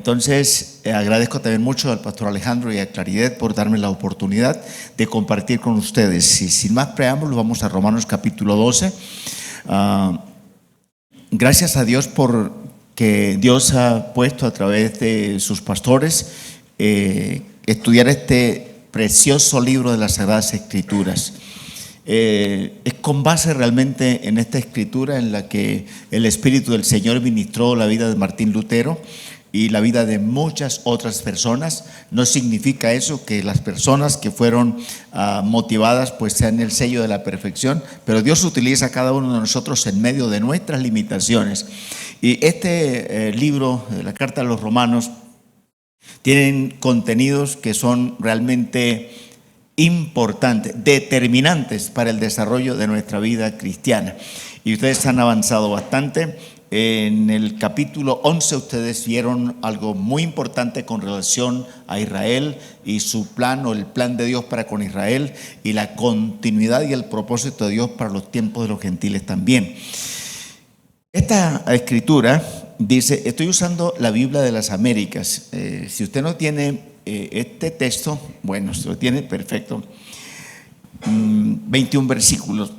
Entonces, agradezco también mucho al pastor Alejandro y a Claridad por darme la oportunidad de compartir con ustedes. Y sin más preámbulos, vamos a Romanos capítulo 12. Gracias a Dios por que Dios ha puesto a través de sus pastores estudiar este precioso libro de las Sagradas Escrituras. Es con base realmente en esta escritura en la que el Espíritu del Señor ministró la vida de Martín Lutero y la vida de muchas otras personas. No significa eso que las personas que fueron motivadas pues sean el sello de la perfección, pero Dios utiliza a cada uno de nosotros en medio de nuestras limitaciones. Y este libro, la Carta a los Romanos, tienen contenidos que son realmente importantes, determinantes para el desarrollo de nuestra vida cristiana. Y ustedes han avanzado bastante. En el capítulo 11 ustedes vieron algo muy importante con relación a Israel y su plan o el plan de Dios para con Israel y la continuidad y el propósito de Dios para los tiempos de los gentiles también. Esta escritura dice, estoy usando la Biblia de las Américas. Si usted no tiene este texto, bueno, si lo tiene, perfecto. 21 versículos.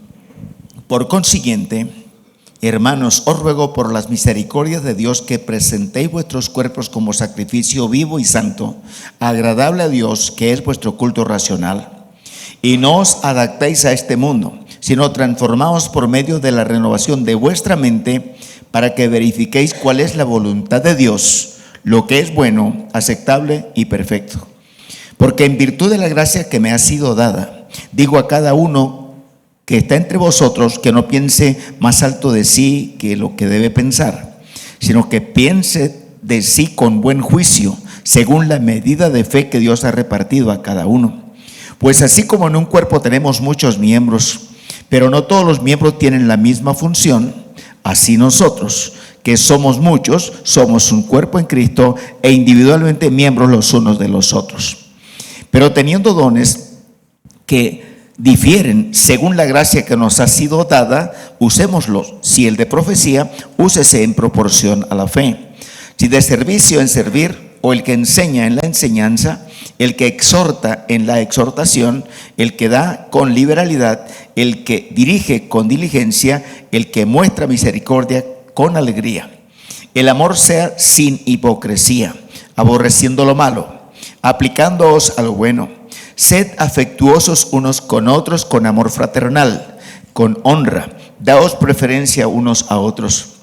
Por consiguiente, hermanos, os ruego por las misericordias de Dios que presentéis vuestros cuerpos como sacrificio vivo y santo, agradable a Dios, que es vuestro culto racional. Y no os adaptéis a este mundo, sino transformaos por medio de la renovación de vuestra mente, para que verifiquéis cuál es la voluntad de Dios, lo que es bueno, aceptable y perfecto. Porque en virtud de la gracia que me ha sido dada, digo a cada uno que está entre vosotros, que no piense más alto de sí que lo que debe pensar, sino que piense de sí con buen juicio, según la medida de fe que Dios ha repartido a cada uno. Pues así como en un cuerpo tenemos muchos miembros, pero no todos los miembros tienen la misma función, así nosotros, que somos muchos, somos un cuerpo en Cristo e individualmente miembros los unos de los otros. Pero teniendo dones que difieren según la gracia que nos ha sido dada, usémoslos. Si el de profecía, úsese en proporción a la fe. Si de servicio, en servir, o el que enseña en la enseñanza, el que exhorta en la exhortación, el que da con liberalidad, el que dirige con diligencia, el que muestra misericordia con alegría. El amor sea sin hipocresía, aborreciendo lo malo, aplicándoos a lo bueno. Sed afectuosos unos con otros con amor fraternal, con honra. Daos preferencia unos a otros.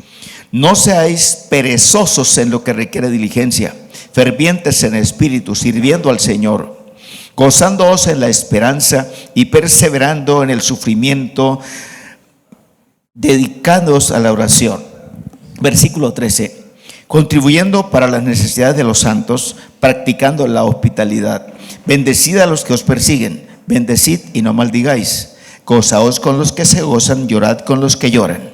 No seáis perezosos en lo que requiere diligencia, fervientes en espíritu, sirviendo al Señor, gozándoos en la esperanza y perseverando en el sufrimiento, dedicados a la oración. Versículo 13. Contribuyendo para las necesidades de los santos, practicando la hospitalidad. Bendecid a los que os persiguen, bendecid y no maldigáis. Gozaos con los que se gozan, llorad con los que lloran.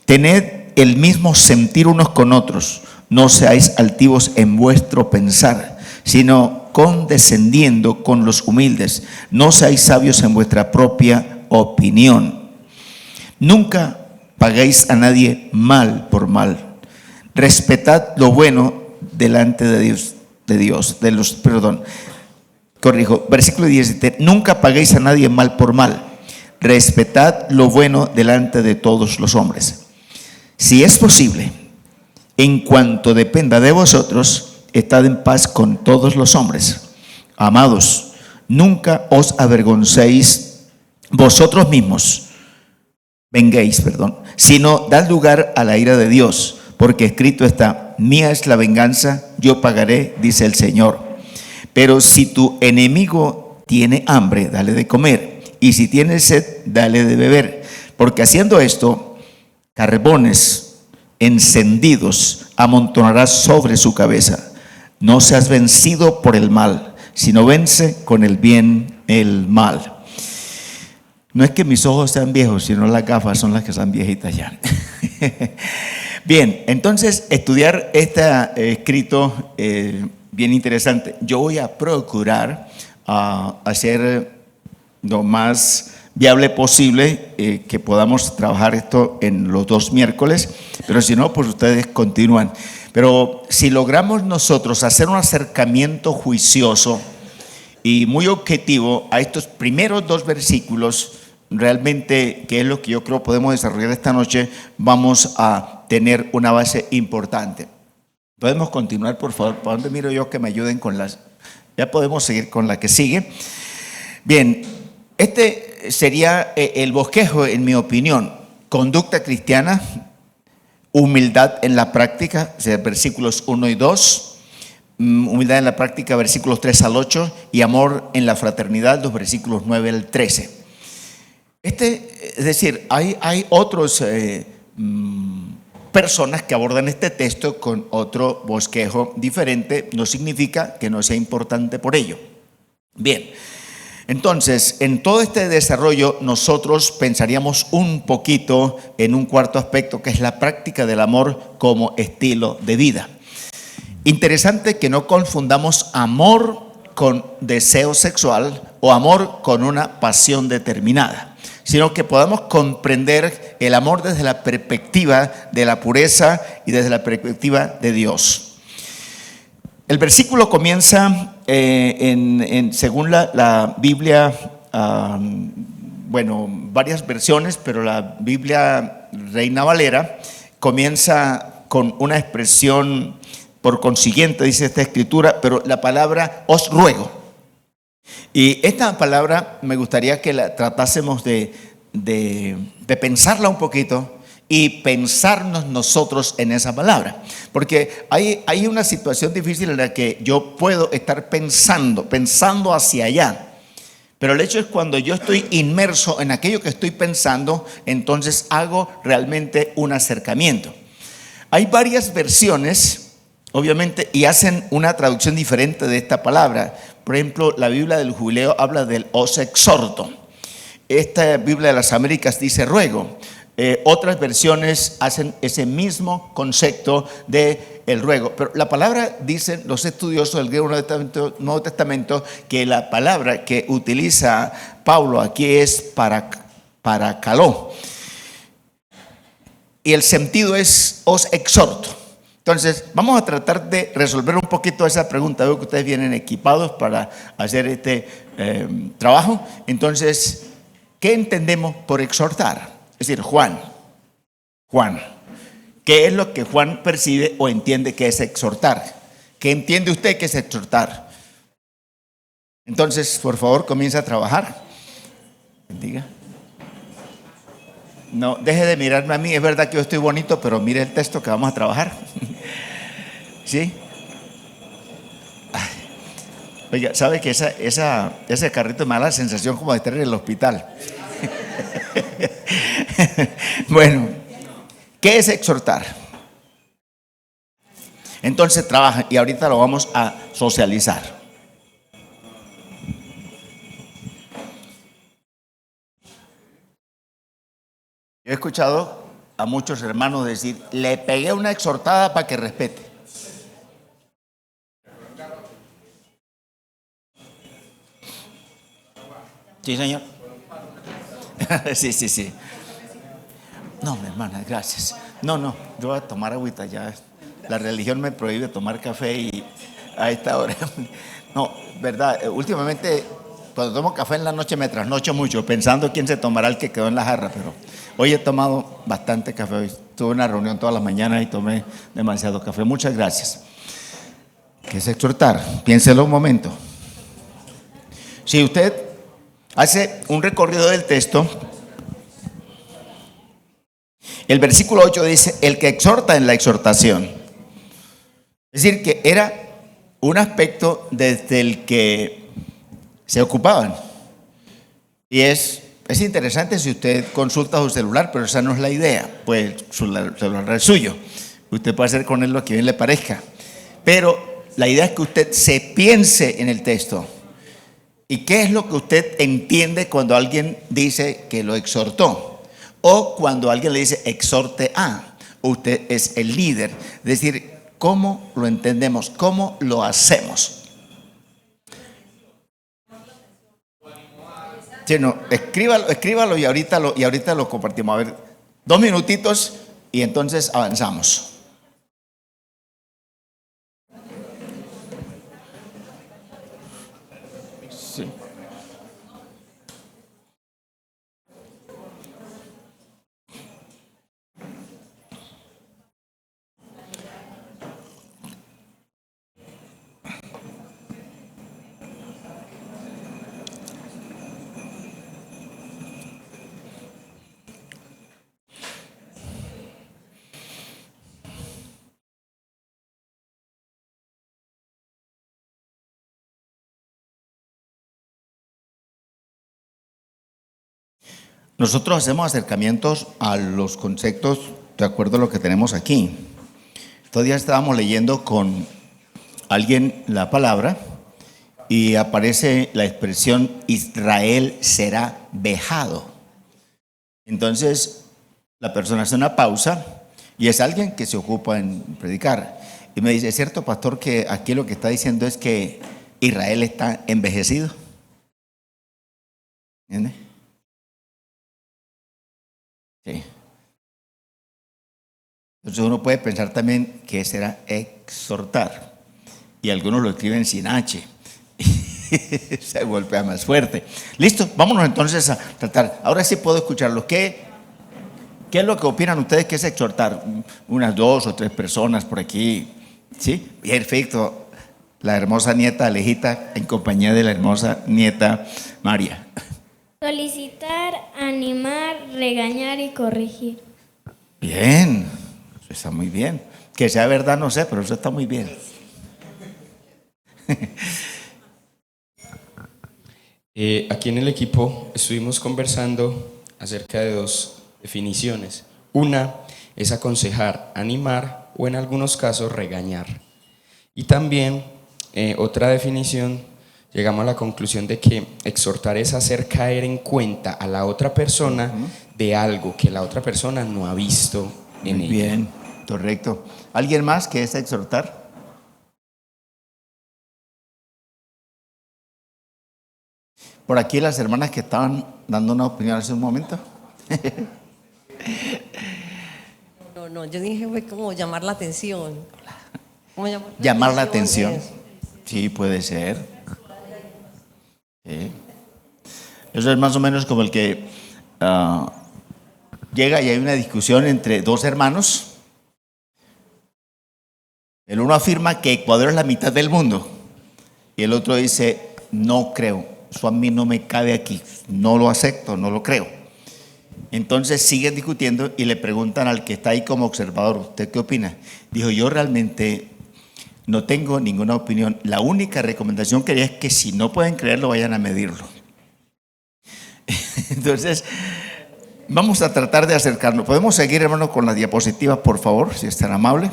Tened el mismo sentir unos con otros, no seáis altivos en vuestro pensar, sino condescendiendo con los humildes. No seáis sabios en vuestra propia opinión. Nunca paguéis a nadie mal por mal. Respetad lo bueno delante de Dios, versículo 17. Nunca paguéis a nadie mal por mal. Respetad lo bueno delante de todos los hombres. Si es posible, en cuanto dependa de vosotros, estad en paz con todos los hombres. Amados, nunca os avergoncéis vosotros mismos, sino dad lugar a la ira de Dios, porque escrito está: mía es la venganza, yo pagaré, dice el Señor. Pero si tu enemigo tiene hambre, dale de comer, y si tiene sed, dale de beber, porque haciendo esto, carbones encendidos amontonarás sobre su cabeza. No seas vencido por el mal, sino vence con el bien el mal. No es que mis ojos sean viejos, sino las gafas son las que están viejitas ya. Bien, entonces estudiar este escrito bien interesante. Yo voy a procurar hacer lo más viable posible que podamos trabajar esto en los 2 miércoles, pero si no, pues ustedes continúan. Pero si logramos nosotros hacer un acercamiento juicioso y muy objetivo a estos primeros dos versículos, realmente, que es lo que yo creo podemos desarrollar esta noche, vamos a tener una base importante. ¿Podemos continuar, por favor? ¿Para dónde miro yo que me ayuden con las? Ya podemos seguir con la que sigue. Bien, este sería el bosquejo, en mi opinión. Conducta cristiana, humildad en la práctica, o sea, versículos 1 y 2. Humildad en la práctica, versículos 3 al 8. Y amor en la fraternidad, los versículos 9 al 13. Es decir, hay otros personas que abordan este texto con otro bosquejo diferente. No significa que no sea importante por ello. Bien, entonces, en todo este desarrollo nosotros pensaríamos un poquito en un cuarto aspecto, que es la práctica del amor como estilo de vida. Interesante que no confundamos amor con deseo sexual o amor con una pasión determinada, sino que podamos comprender el amor desde la perspectiva de la pureza y desde la perspectiva de Dios. El versículo comienza según la Biblia, varias versiones, pero la Biblia Reina Valera comienza con una expresión, por consiguiente, dice esta escritura, pero la palabra os ruego. Y esta palabra me gustaría que la tratásemos de pensarla un poquito y pensarnos nosotros en esa palabra. Porque hay una situación difícil en la que yo puedo estar pensando hacia allá. Pero el hecho es cuando yo estoy inmerso en aquello que estoy pensando, entonces hago realmente un acercamiento. Hay varias versiones, obviamente, y hacen una traducción diferente de esta palabra. Por ejemplo, la Biblia del Jubileo habla del os exhorto. Esta Biblia de las Américas dice ruego. Otras versiones hacen ese mismo concepto de el ruego. Pero la palabra, dicen los estudiosos del griego Nuevo Testamento, que la palabra que utiliza Pablo aquí es paracaló. Y el sentido es os exhorto. Entonces, vamos a tratar de resolver un poquito esa pregunta. Veo que ustedes vienen equipados para hacer este trabajo. Entonces, ¿qué entendemos por exhortar? Es decir, Juan, ¿qué es lo que Juan percibe o entiende que es exhortar? ¿Qué entiende usted que es exhortar? Entonces, por favor, comienza a trabajar. Diga. No, deje de mirarme a mí. Es verdad que yo estoy bonito, pero mire el texto que vamos a trabajar. ¿Sí? Oiga, ¿sabe que ese carrito me da la sensación como de estar en el hospital? Bueno, ¿qué es exhortar? Entonces trabaja, y ahorita lo vamos a socializar. Yo he escuchado a muchos hermanos decir, le pegué una exhortada para que respete. Sí, señor. Sí. No, mi hermana, gracias. No, yo voy a tomar agüita ya. La religión me prohíbe tomar café y a esta hora. No, verdad, últimamente cuando tomo café en la noche me trasnocho mucho pensando quién se tomará el que quedó en la jarra, pero hoy he tomado bastante café. Hoy tuve una reunión todas las mañanas y tomé demasiado café. Muchas gracias. ¿Qué es exhortar? Piénselo un momento. Si usted hace un recorrido del texto, el versículo 8 dice, el que exhorta en la exhortación. Es decir, que era un aspecto desde el que se ocupaban. Y es interesante si usted consulta su celular, pero esa no es la idea. Pues su celular es suyo. Usted puede hacer con él lo que bien le parezca. Pero la idea es que usted se piense en el texto. ¿Y qué es lo que usted entiende cuando alguien dice que lo exhortó? O cuando alguien le dice exhorte a, usted es el líder. Es decir, ¿cómo lo entendemos? ¿Cómo lo hacemos? Sí, no, escríbalo y ahorita lo compartimos. A ver, 2 minutitos y entonces avanzamos. Sí. Nosotros hacemos acercamientos a los conceptos de acuerdo a lo que tenemos aquí. Todavía estábamos leyendo con alguien la palabra y aparece la expresión Israel será vejado. Entonces la persona hace una pausa y es alguien que se ocupa en predicar. Y me dice, ¿es cierto, pastor, que aquí lo que está diciendo es que Israel está envejecido? ¿Entiende? Sí. Entonces uno puede pensar también que será exhortar. Y algunos lo escriben sin H. Se golpea más fuerte. Listo, vámonos entonces a tratar. Ahora sí puedo escucharlo. ¿Qué es lo que opinan ustedes que es exhortar? Unas 2 o 3 personas por aquí. ¿Sí? Perfecto. La hermosa nieta Alejita en compañía de la hermosa nieta María. Solicitar, animar, regañar y corregir. Bien, eso está muy bien. Que sea verdad no sé, pero eso está muy bien. Aquí en el equipo estuvimos conversando acerca de 2 definiciones. Una es aconsejar, animar o en algunos casos regañar. Y también otra definición, llegamos a la conclusión de que exhortar es hacer caer en cuenta a la otra persona de algo que la otra persona no ha visto en Muy ella. bien, correcto. ¿Alguien más que es exhortar? Por aquí las hermanas que estaban dando una opinión hace un momento. No, yo dije fue como llamar la atención. ¿Cómo Llamar la atención. Eso. Sí, puede ser. Sí. Eso es más o menos como el que llega y hay una discusión entre 2 hermanos. El uno afirma que Ecuador es la mitad del mundo y el otro dice, no creo, eso a mí no me cabe aquí, no lo acepto, no lo creo. Entonces siguen discutiendo y le preguntan al que está ahí como observador, ¿usted qué opina? Dijo, yo realmente no tengo ninguna opinión, la única recomendación que haría es que si no pueden creerlo vayan a medirlo. Entonces vamos a tratar de acercarnos. ¿Podemos seguir, hermano, con las diapositivas, por favor, si es tan amable?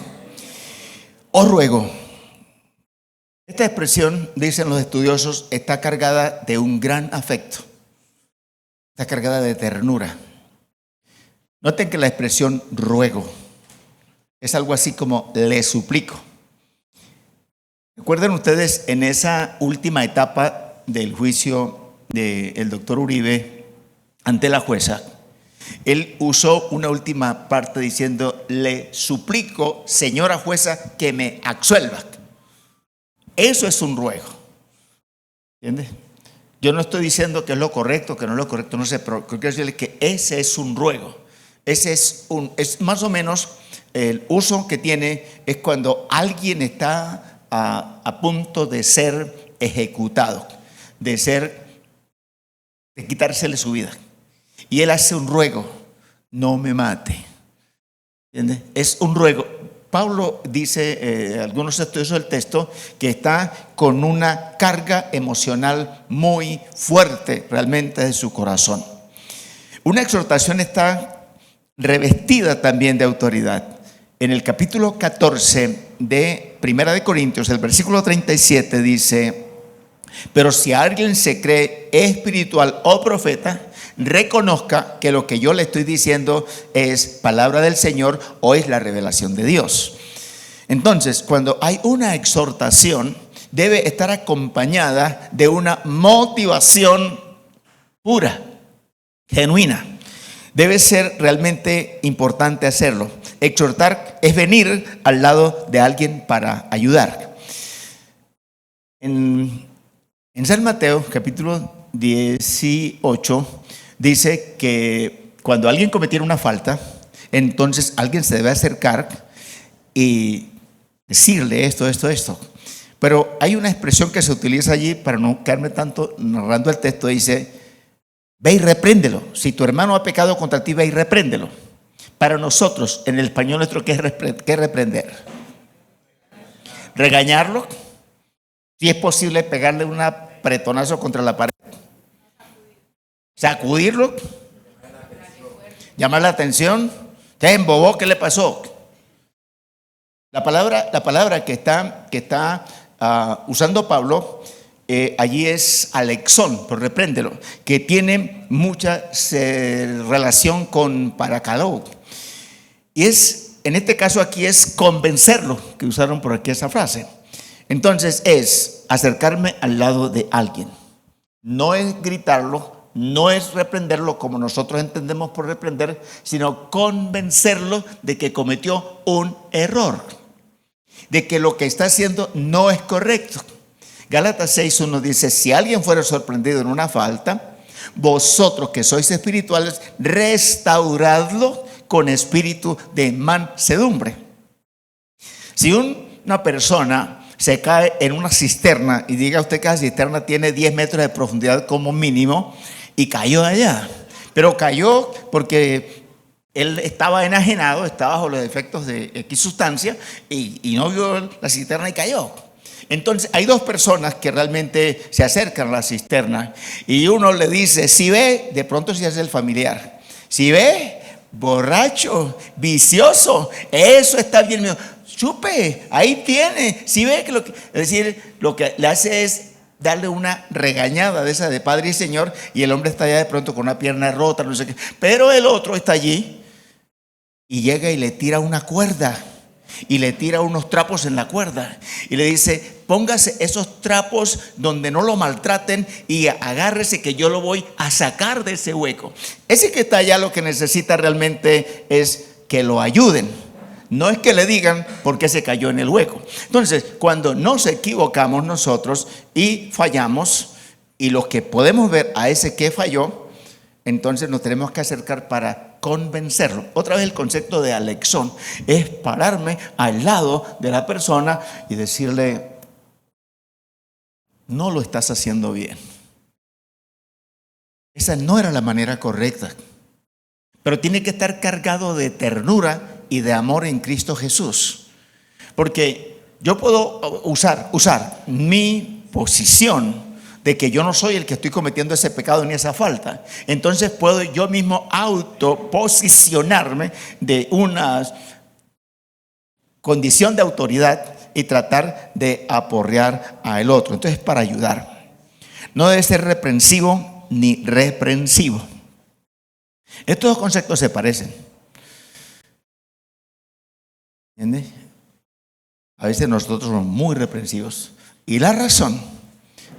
Os ruego. Esta expresión, dicen los estudiosos, está cargada de un gran afecto, está cargada de ternura. Noten que la expresión ruego es algo así como le suplico. Recuerden ustedes en esa última etapa del juicio del doctor Uribe ante la jueza, él usó una última parte diciendo, le suplico, señora jueza, que me absuelva. Eso es un ruego. ¿Entiendes? Yo no estoy diciendo que es lo correcto, que no es lo correcto, no sé, pero quiero decirle que ese es un ruego. Ese es más o menos el uso que tiene es cuando alguien está a punto de ser ejecutado, de quitársele su vida. Y él hace un ruego, no me mate. ¿Entiendes? Es un ruego. Pablo dice, algunos estudiosos del texto, que está con una carga emocional muy fuerte realmente de su corazón. Una exhortación está revestida también de autoridad. En el capítulo 14 de Primera de Corintios, el versículo 37 dice, pero si alguien se cree espiritual o profeta, reconozca que lo que yo le estoy diciendo es palabra del Señor o es la revelación de Dios. Entonces, cuando hay una exhortación, debe estar acompañada de una motivación pura, genuina. Debe ser realmente importante hacerlo. Exhortar es venir al lado de alguien para ayudar. En En San Mateo, capítulo 18, dice que cuando alguien cometiera una falta, entonces alguien se debe acercar y decirle esto. Pero hay una expresión que se utiliza allí, para no quedarme tanto narrando el texto, dice: ve y repréndelo. Si tu hermano ha pecado contra ti, ve y repréndelo. Para nosotros, en el español nuestro, ¿qué es reprender? Regañarlo. Si es posible, pegarle un apretonazo contra la pared. Sacudirlo. Llamar la atención. ¿Te embobó? ¿Qué le pasó? La palabra que está usando Pablo allí es alexón, por repréndelo, que tiene mucha relación con paracaló. Y en este caso aquí es convencerlo, que usaron por aquí esa frase. Entonces es acercarme al lado de alguien. No es gritarlo, no es reprenderlo como nosotros entendemos por reprender, sino convencerlo de que cometió un error, de que lo que está haciendo no es correcto. Gálatas 6:1 dice: si alguien fuera sorprendido en una falta, vosotros que sois espirituales, restauradlo con espíritu de mansedumbre. Si una persona se cae en una cisterna, y diga usted que la cisterna tiene 10 metros de profundidad como mínimo, y cayó allá, pero cayó porque él estaba enajenado, estaba bajo los efectos de X sustancia, y no vio la cisterna y cayó. Entonces hay dos personas que realmente se acercan a la cisterna, y uno le dice: si ve, de pronto se hace el familiar, si ve, borracho, vicioso, eso está bien mío, chupe, ahí tiene. Si ve que es decir, lo que le hace es darle una regañada de esa de padre y señor, y el hombre está allá de pronto con una pierna rota, no sé qué, pero el otro está allí y llega y le tira una cuerda y le tira unos trapos en la cuerda y le dice: póngase esos trapos donde no lo maltraten y agárrese que yo lo voy a sacar de ese hueco. Ese que está allá lo que necesita realmente es que lo ayuden, no es que le digan por qué se cayó en el hueco. Entonces, cuando nos equivocamos nosotros y fallamos, y los que podemos ver a ese que falló, entonces nos tenemos que acercar para convencerlo. Otra vez el concepto de alexón es pararme al lado de la persona y decirle: no lo estás haciendo bien. Esa no era la manera correcta. Pero tiene que estar cargado de ternura y de amor en Cristo Jesús. Porque yo puedo usar mi posición de que yo no soy el que estoy cometiendo ese pecado ni esa falta. Entonces puedo yo mismo autoposicionarme de una condición de autoridad y tratar de aporrear al otro. Entonces, para ayudar. No debe ser reprensivo ni reprensivo. Estos dos conceptos se parecen. ¿Entiendes? A veces nosotros somos muy reprensivos. Y la razón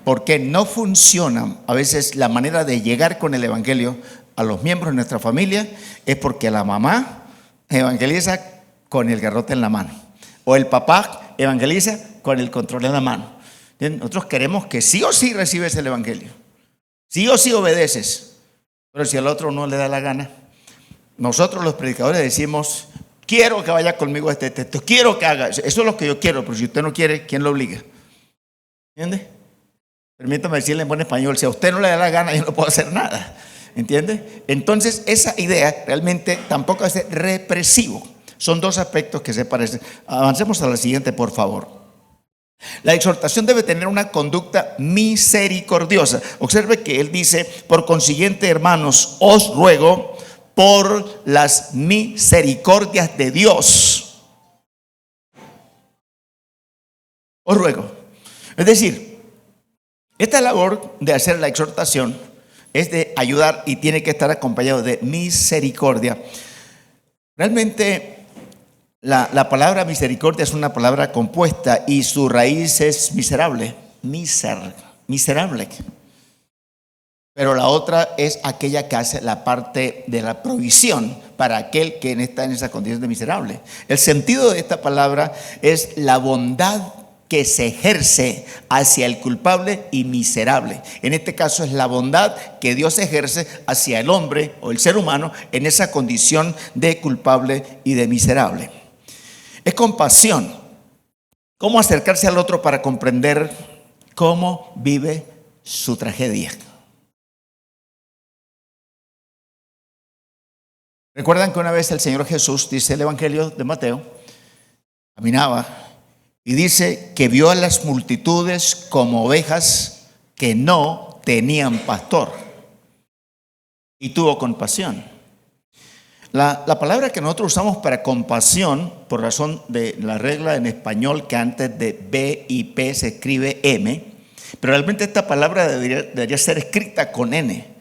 por qué no funciona a veces la manera de llegar con el evangelio a los miembros de nuestra familia es porque la mamá evangeliza con el garrote en la mano, o el papá evangeliza con el control en la mano. ¿Entiendes? Nosotros queremos que sí o sí recibes el evangelio, sí o sí obedeces, pero si al otro no le da la gana, nosotros los predicadores decimos: quiero que vaya conmigo a este texto, quiero que haga, eso es lo que yo quiero, pero si usted no quiere, ¿quién lo obliga? ¿Entiende? Permítame decirle en buen español: si a usted no le da la gana, yo no puedo hacer nada. ¿Entiende? Entonces esa idea realmente tampoco es represivo. Son dos aspectos que se parecen. Avancemos a la siguiente, por favor. La exhortación debe tener una conducta misericordiosa. Observe que él dice: por consiguiente, hermanos, os ruego por las misericordias de Dios. Os ruego. Es decir, esta labor de hacer la exhortación es de ayudar y tiene que estar acompañado de misericordia. Realmente la palabra misericordia es una palabra compuesta y su raíz es miserable, miserable. Pero la otra es aquella que hace la parte de la provisión para aquel que está en esa condición de miserable. El sentido de esta palabra es la bondad que se ejerce hacia el culpable y miserable. En este caso es la bondad que Dios ejerce hacia el hombre o el ser humano en esa condición de culpable y de miserable. Es compasión. ¿Cómo acercarse al otro para comprender cómo vive su tragedia? ¿Recuerdan que una vez el Señor Jesús, dice el Evangelio de Mateo, caminaba y dice que vio a las multitudes como ovejas que no tenían pastor y tuvo compasión? La palabra que nosotros usamos para compasión, por razón de la regla en español que antes de B y P se escribe M, pero realmente esta palabra debería ser escrita con N.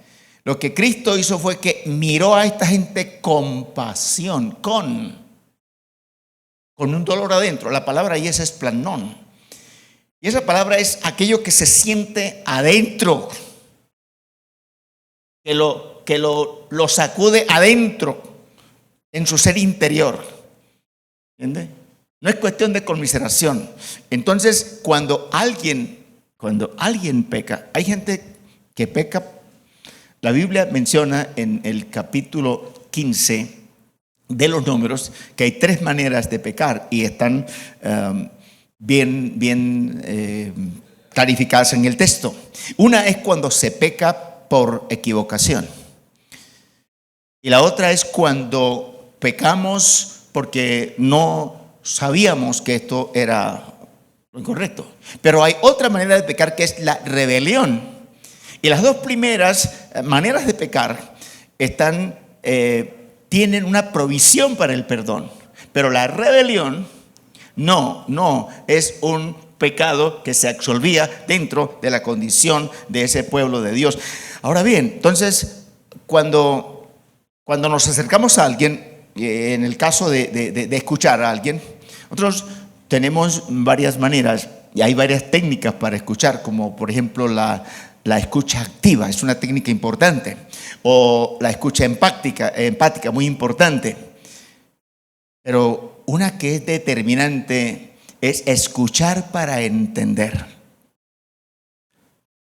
Lo que Cristo hizo fue que miró a esta gente con pasión, con un dolor adentro. La palabra ahí es esplanón. Y esa palabra es aquello que se siente adentro, que lo sacude adentro, en su ser interior. ¿Entiende? No es cuestión de conmiseración. Entonces, cuando alguien peca, hay gente que peca. La Biblia menciona en el capítulo 15 de los Números que hay 3 maneras de pecar y están bien clarificadas en el texto. Una es cuando se peca por equivocación. Y la otra es cuando pecamos porque no sabíamos que esto era lo incorrecto. Pero hay otra manera de pecar que es la rebelión. Y las 2 primeras maneras de pecar tienen una provisión para el perdón. Pero la rebelión no es un pecado que se absolvía dentro de la condición de ese pueblo de Dios. Ahora bien, entonces, cuando nos acercamos a alguien, en el caso de escuchar a alguien, nosotros tenemos varias maneras y hay varias técnicas para escuchar, como por ejemplo la escucha activa, es una técnica importante, o la escucha empática, muy importante. Pero una que es determinante es escuchar para entender.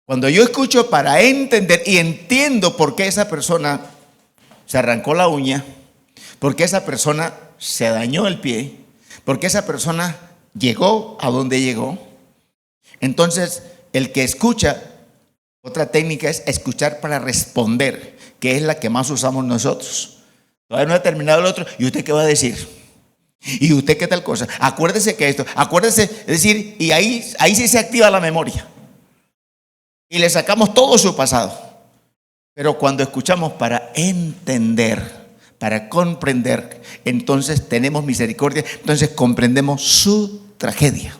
Cuando yo escucho para entender y entiendo por qué esa persona se arrancó la uña, por qué esa persona se dañó el pie, por qué esa persona llegó a donde llegó, entonces el que escucha. Otra técnica es escuchar para responder, que es la que más usamos nosotros. Todavía no ha terminado el otro. ¿Y usted qué va a decir? ¿Y usted qué tal cosa? Acuérdese que esto, acuérdese, es decir, y ahí sí se activa la memoria. Y le sacamos todo su pasado. Pero cuando escuchamos para entender, para comprender, entonces tenemos misericordia, entonces comprendemos su tragedia.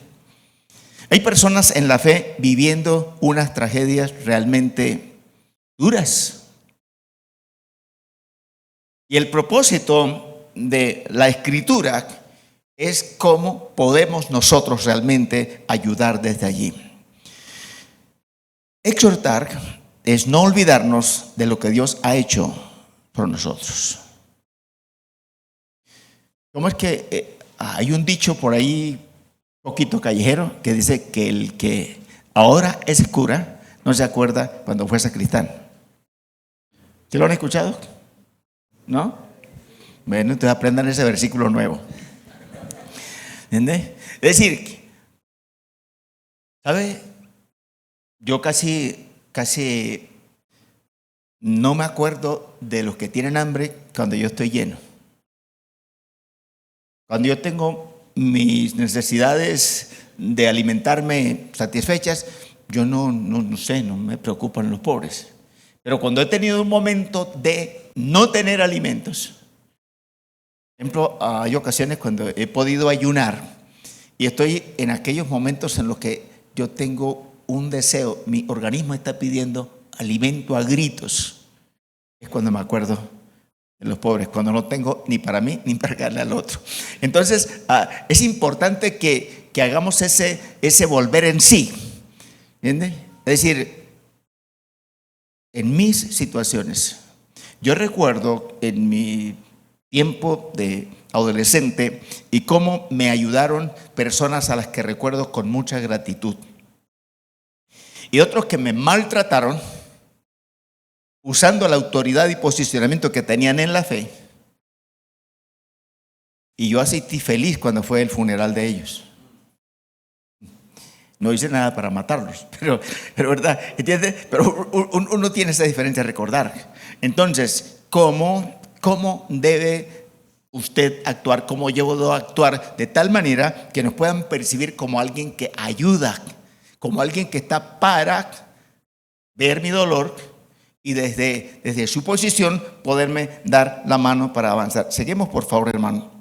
Hay personas en la fe viviendo unas tragedias realmente duras. Y el propósito de la Escritura es cómo podemos nosotros realmente ayudar desde allí. Exhortar es no olvidarnos de lo que Dios ha hecho por nosotros. ¿Cómo es que hay un dicho por ahí poquito callejero que dice que el que ahora es cura no se acuerda cuando fue sacristán? ¿Sí lo han escuchado? ¿No? Bueno, entonces aprendan ese versículo nuevo. ¿Entiendes? Es decir, ¿sabe? Yo casi no me acuerdo de los que tienen hambre cuando yo estoy lleno. Cuando yo tengo mis necesidades de alimentarme satisfechas, yo no sé, no me preocupan los pobres. Pero cuando he tenido un momento de no tener alimentos, por ejemplo, hay ocasiones cuando he podido ayunar y estoy en aquellos momentos en los que yo tengo un deseo, mi organismo está pidiendo alimento a gritos, es cuando me acuerdo de los pobres, cuando no tengo ni para mí ni para darle al otro. Entonces, es importante que hagamos ese volver en sí. ¿Entiendes? Es decir, en mis situaciones, yo recuerdo en mi tiempo de adolescente y cómo me ayudaron personas a las que recuerdo con mucha gratitud. Y otros que me maltrataron usando la autoridad y posicionamiento que tenían en la fe. Y yo asistí feliz cuando fue el funeral de ellos. No hice nada para matarlos, pero ¿verdad? ¿Entiende? Pero uno tiene esa diferencia a recordar. Entonces, ¿cómo debe usted actuar? ¿Cómo yo debo actuar de tal manera que nos puedan percibir como alguien que ayuda, como alguien que está para ver mi dolor y desde su posición poderme dar la mano para avanzar? Seguimos, por favor, hermano.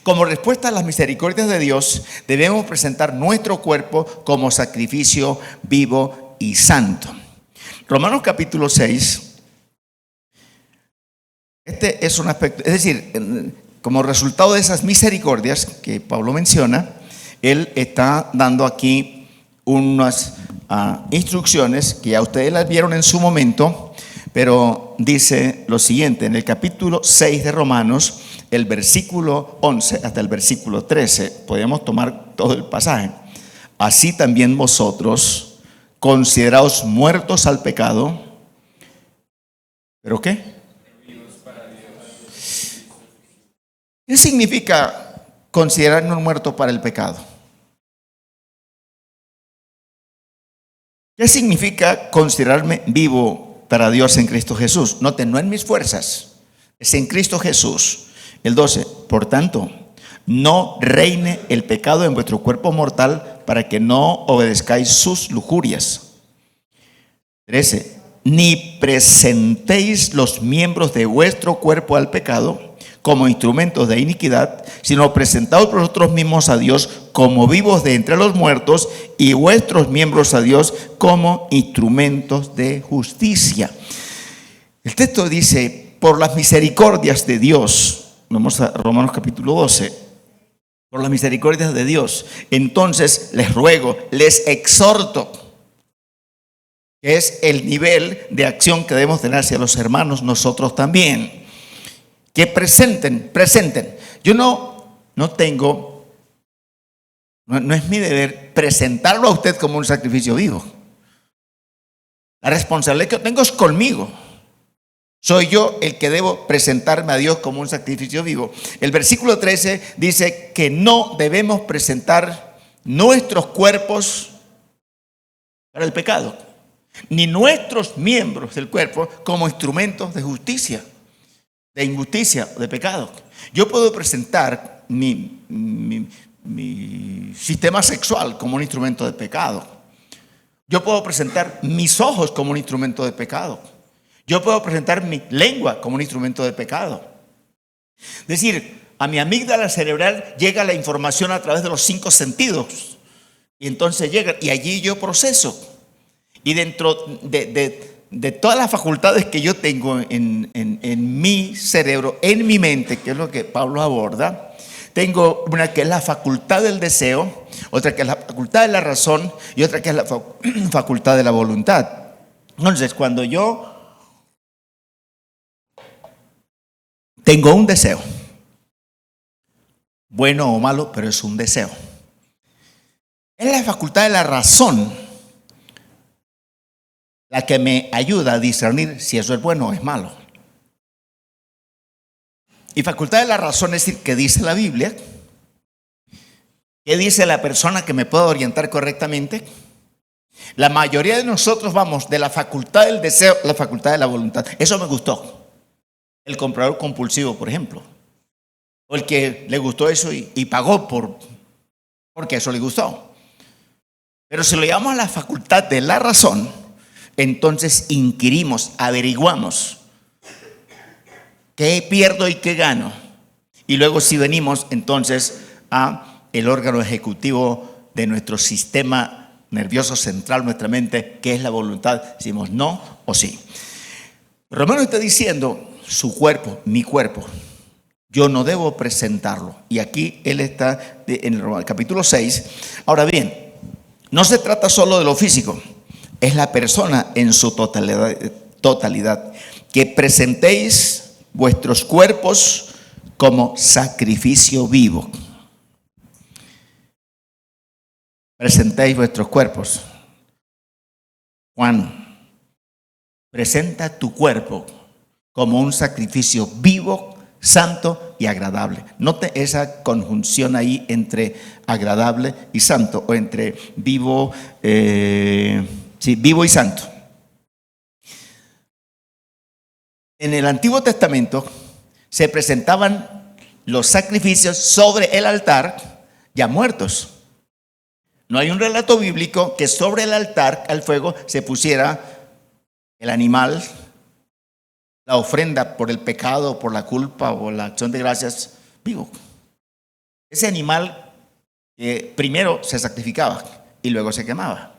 Como respuesta a las misericordias de Dios, debemos presentar nuestro cuerpo como sacrificio vivo y santo. Romanos capítulo 6. Este es un aspecto, es decir, como resultado de esas misericordias que Pablo menciona, él está dando aquí unas instrucciones que ya ustedes las vieron en su momento, pero dice lo siguiente, en el capítulo 6 de Romanos, el versículo 11 hasta el versículo 13, podemos tomar todo el pasaje. Así también vosotros, consideraos muertos al pecado, ¿pero qué? ¿Qué significa considerarnos muertos para el pecado? ¿Qué significa considerarme vivo para Dios en Cristo Jesús? Noten, no en mis fuerzas, es en Cristo Jesús. El 12, por tanto, no reine el pecado en vuestro cuerpo mortal para que no obedezcáis sus lujurias. 13, ni presentéis los miembros de vuestro cuerpo al pecado como instrumentos de iniquidad, sino presentaos vosotros mismos a Dios como vivos de entre los muertos y vuestros miembros a Dios como instrumentos de justicia. El texto dice, por las misericordias de Dios. Vamos a Romanos capítulo 12. Por las misericordias de Dios, entonces les ruego, les exhorto, que es el nivel de acción que debemos tener hacia los hermanos, nosotros también, que presenten. Yo no tengo, no es mi deber presentarlo a usted como un sacrificio vivo. La responsabilidad que tengo es conmigo. Soy yo el que debo presentarme a Dios como un sacrificio vivo. El versículo 13 dice que no debemos presentar nuestros cuerpos para el pecado, ni nuestros miembros del cuerpo como instrumentos de justicia, de injusticia, de pecado. Yo puedo presentar mi sistema sexual como un instrumento de pecado. Yo puedo presentar mis ojos como un instrumento de pecado. Yo puedo presentar mi lengua como un instrumento de pecado. Es decir, a mi amígdala cerebral llega la información a través de los 5 sentidos. Y entonces llega, y allí yo proceso. Y dentro de todas las facultades que yo tengo en mi cerebro, en mi mente, que es lo que Pablo aborda, tengo una que es la facultad del deseo, otra que es la facultad de la razón y otra que es la facultad de la voluntad. Entonces, cuando yo tengo un deseo, bueno o malo, pero es un deseo, es la facultad de la razón la que me ayuda a discernir si eso es bueno o es malo. Y facultad de la razón es decir, ¿qué dice la Biblia? ¿Qué dice la persona que me pueda orientar correctamente? La mayoría de nosotros vamos de la facultad del deseo a la facultad de la voluntad. Eso me gustó. El comprador compulsivo, por ejemplo. O el que le gustó eso y pagó porque eso le gustó. Pero si lo llevamos a la facultad de la razón, entonces inquirimos, averiguamos qué pierdo y qué gano. Y luego si venimos entonces a el órgano ejecutivo de nuestro sistema nervioso central, nuestra mente, que es la voluntad, decimos no o sí. Romano está diciendo, su cuerpo, mi cuerpo, yo no debo presentarlo. Y aquí él está en el capítulo 6. Ahora bien, no se trata solo de lo físico, es la persona en su totalidad. Que presentéis vuestros cuerpos como sacrificio vivo. Presentéis vuestros cuerpos. Juan, presenta tu cuerpo como un sacrificio vivo, santo y agradable. Note esa conjunción ahí entre agradable y santo, o entre vivo, vivo y santo. En el Antiguo Testamento se presentaban los sacrificios sobre el altar ya muertos. No hay un relato bíblico que sobre el altar al fuego se pusiera el animal, la ofrenda por el pecado, por la culpa o la acción de gracias vivo. Ese animal primero se sacrificaba y luego se quemaba.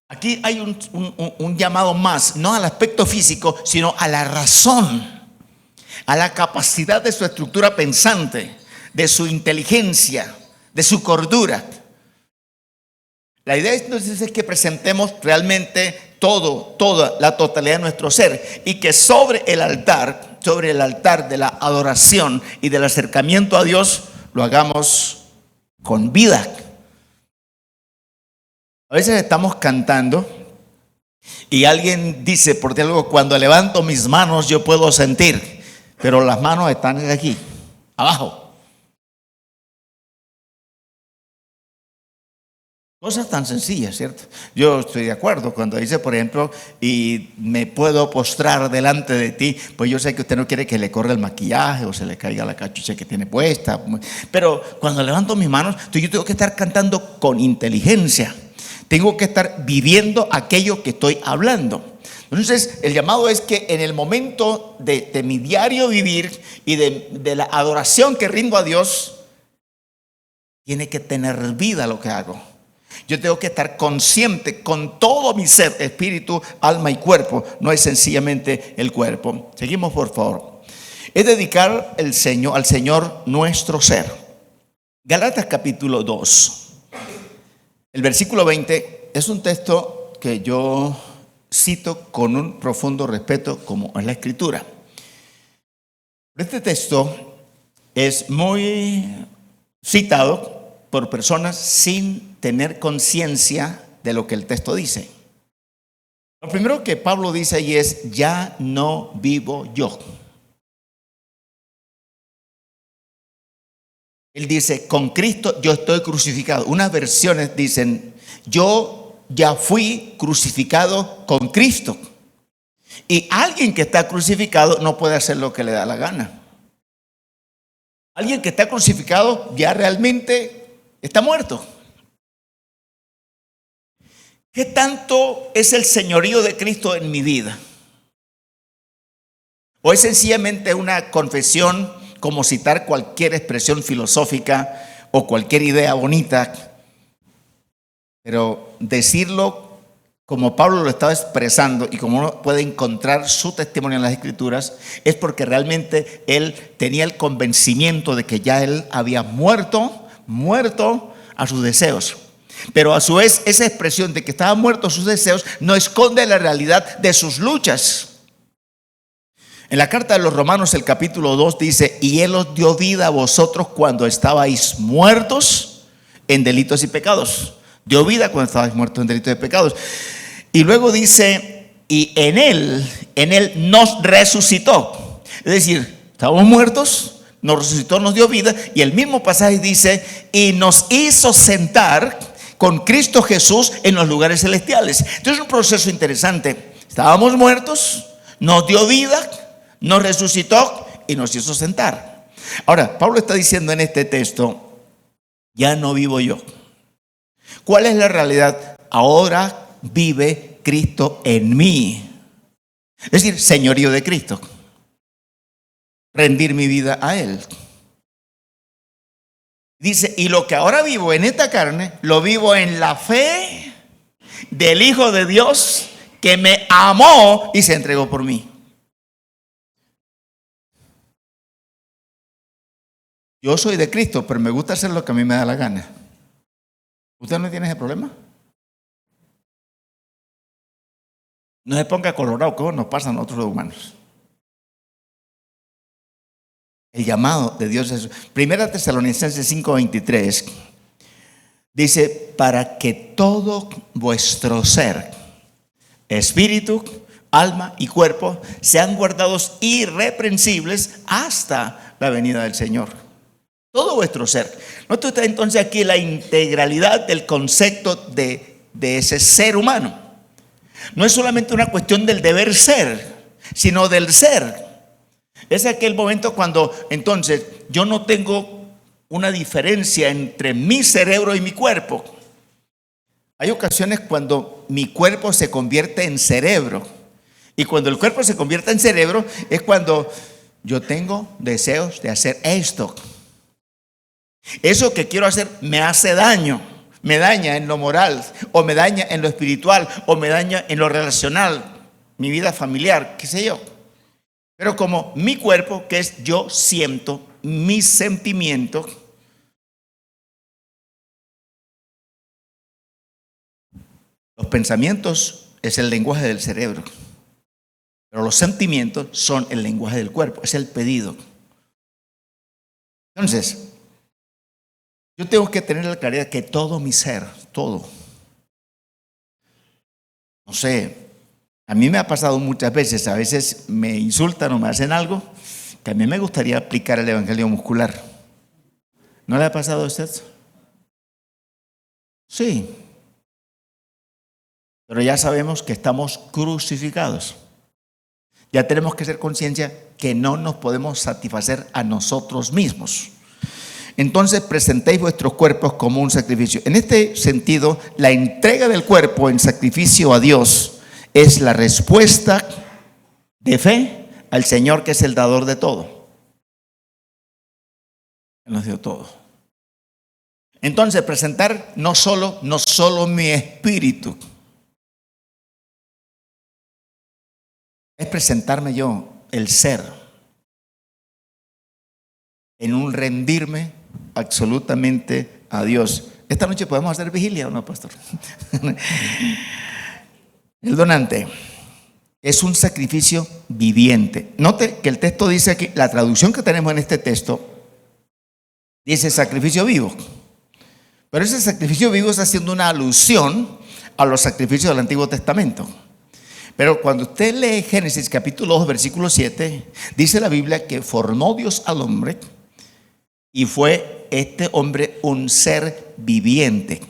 Aquí hay un llamado más, no al aspecto físico, sino a la razón, a la capacidad de su estructura pensante, de su inteligencia, de su cordura. La idea entonces es que presentemos realmente toda la totalidad de nuestro ser, y que sobre el altar de la adoración y del acercamiento a Dios, lo hagamos con vida. A veces estamos cantando y alguien dice por ti algo: cuando levanto mis manos yo puedo sentir, pero las manos están aquí, abajo. Cosas tan sencillas, ¿cierto? Yo estoy de acuerdo cuando dice, por ejemplo, y me puedo postrar delante de ti. Pues yo sé que usted no quiere que le corra el maquillaje o se le caiga la cachucha que tiene puesta. Pero cuando levanto mis manos, yo tengo que estar cantando con inteligencia. Tengo que estar viviendo aquello que estoy hablando. Entonces, el llamado es que en el momento de mi diario vivir y de la adoración que rindo a Dios, tiene que tener vida lo que hago. Yo tengo que estar consciente con todo mi ser, espíritu, alma y cuerpo. No es sencillamente el cuerpo. Seguimos, por favor. Es dedicar al Señor nuestro ser. Gálatas capítulo 2. El versículo 20 es un texto que yo cito con un profundo respeto, como es la Escritura. Este texto es muy citado por personas sin tener conciencia de lo que el texto dice. Lo primero que Pablo dice ahí es: ya no vivo yo. Él dice: con Cristo yo estoy crucificado. Unas versiones dicen: yo ya fui crucificado con Cristo. Y alguien que está crucificado no puede hacer lo que le da la gana. Alguien que está crucificado ya realmente está muerto. ¿Qué tanto es el señorío de Cristo en mi vida? ¿O es sencillamente una confesión, como citar cualquier expresión filosófica o cualquier idea bonita, pero decirlo como Pablo lo estaba expresando y como uno puede encontrar su testimonio en las Escrituras, es porque realmente él tenía el convencimiento de que ya él había muerto a sus deseos? Pero a su vez, esa expresión de que estaba muerto a sus deseos no esconde la realidad de sus luchas. En la carta de los Romanos, el capítulo 2 dice: y Él os dio vida a vosotros cuando estabais muertos en delitos y pecados. Dio vida cuando estabais muertos en delitos y pecados. Y luego dice: y en Él nos resucitó. Es decir, estábamos muertos, nos resucitó, nos dio vida. Y el mismo pasaje dice: y nos hizo sentar con Cristo Jesús en los lugares celestiales. Entonces es un proceso interesante. Estábamos muertos, nos dio vida, nos resucitó y nos hizo sentar. Ahora, Pablo está diciendo en este texto: ya no vivo yo. ¿Cuál es la realidad? Ahora vive Cristo en mí. Es decir, señorío de Cristo. Rendir mi vida a Él. Dice: y lo que ahora vivo en esta carne, lo vivo en la fe del Hijo de Dios, que me amó y se entregó por mí. Yo soy de Cristo, pero me gusta hacer lo que a mí me da la gana. ¿Usted no tiene ese problema? No se ponga colorado, como nos pasa a nosotros los humanos. El llamado de Dios es. Primera Tesalonicenses 5:23 dice: para que todo vuestro ser, espíritu, alma y cuerpo sean guardados irreprensibles hasta la venida del Señor. Todo vuestro ser. Note usted entonces aquí la integralidad del concepto de ese ser humano. No es solamente una cuestión del deber ser, sino del ser. Es aquel momento cuando entonces yo no tengo una diferencia entre mi cerebro y mi cuerpo. Hay ocasiones cuando mi cuerpo se convierte en cerebro. Y cuando el cuerpo se convierte en cerebro es cuando yo tengo deseos de hacer esto. Eso que quiero hacer me hace daño. Me daña en lo moral, o me daña en lo espiritual, o me daña en lo relacional, mi vida familiar, qué sé yo. Pero como mi cuerpo, que es yo siento, mis sentimientos, los pensamientos es el lenguaje del cerebro, pero los sentimientos son el lenguaje del cuerpo, es el pedido. Entonces, yo tengo que tener la claridad que todo mi ser, todo. No sé, a mí me ha pasado muchas veces, a veces me insultan o me hacen algo, que a mí me gustaría aplicar el evangelio muscular. ¿No le ha pasado a usted? Sí. Pero ya sabemos que estamos crucificados. Ya tenemos que hacer conciencia que no nos podemos satisfacer a nosotros mismos. Entonces presentéis vuestros cuerpos como un sacrificio. En este sentido, la entrega del cuerpo en sacrificio a Dios es la respuesta de fe al Señor, que es el dador de todo. Él nos dio todo. Entonces presentar no solo mi espíritu, es presentarme yo, el ser, en un rendirme absolutamente a Dios. Esta noche podemos hacer vigilia, ¿o no, pastor? El donante es un sacrificio viviente. Note que el texto dice aquí, la traducción que tenemos en este texto dice sacrificio vivo. Pero ese sacrificio vivo está haciendo una alusión a los sacrificios del Antiguo Testamento. Pero cuando usted lee Génesis capítulo 2, versículo 7, dice la Biblia que formó Dios al hombre y fue este hombre un ser viviente.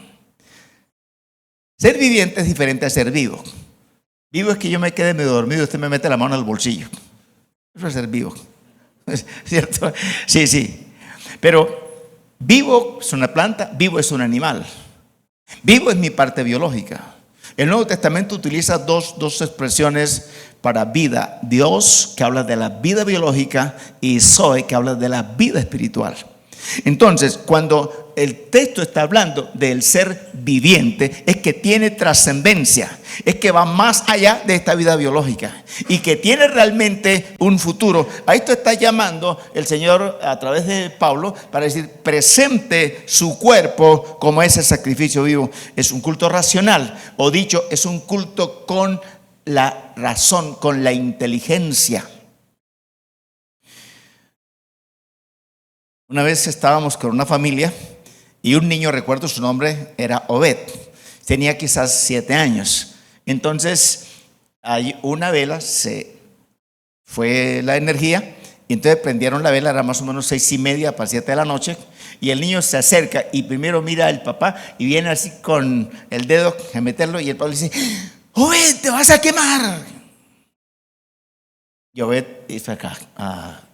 Ser viviente es diferente a ser vivo. Vivo es que yo me quede medio dormido y usted me mete la mano al bolsillo. Eso es ser vivo. ¿Cierto? Sí, sí. Pero vivo es una planta, vivo es un animal. Vivo es mi parte biológica. El Nuevo Testamento utiliza dos expresiones para vida. Dios, que habla de la vida biológica, y Zoe, que habla de la vida espiritual. Entonces, cuando el texto está hablando del ser viviente, es que tiene trascendencia, es que va más allá de esta vida biológica y que tiene realmente un futuro. A esto está llamando el Señor a través de Pablo para decir: presente su cuerpo como ese sacrificio vivo. Es un culto racional, o dicho, es un culto con la razón, con la inteligencia. Una vez estábamos con una familia y un niño, recuerdo su nombre, era Obed. Tenía quizás 7 años. Entonces, hay una vela, se fue la energía, y entonces prendieron la vela, era más o menos 6:30 para 7 de la noche, y el niño se acerca y primero mira al papá y viene así con el dedo a meterlo, y el papá le dice: Obed, te vas a quemar. Y Obed hizo acá,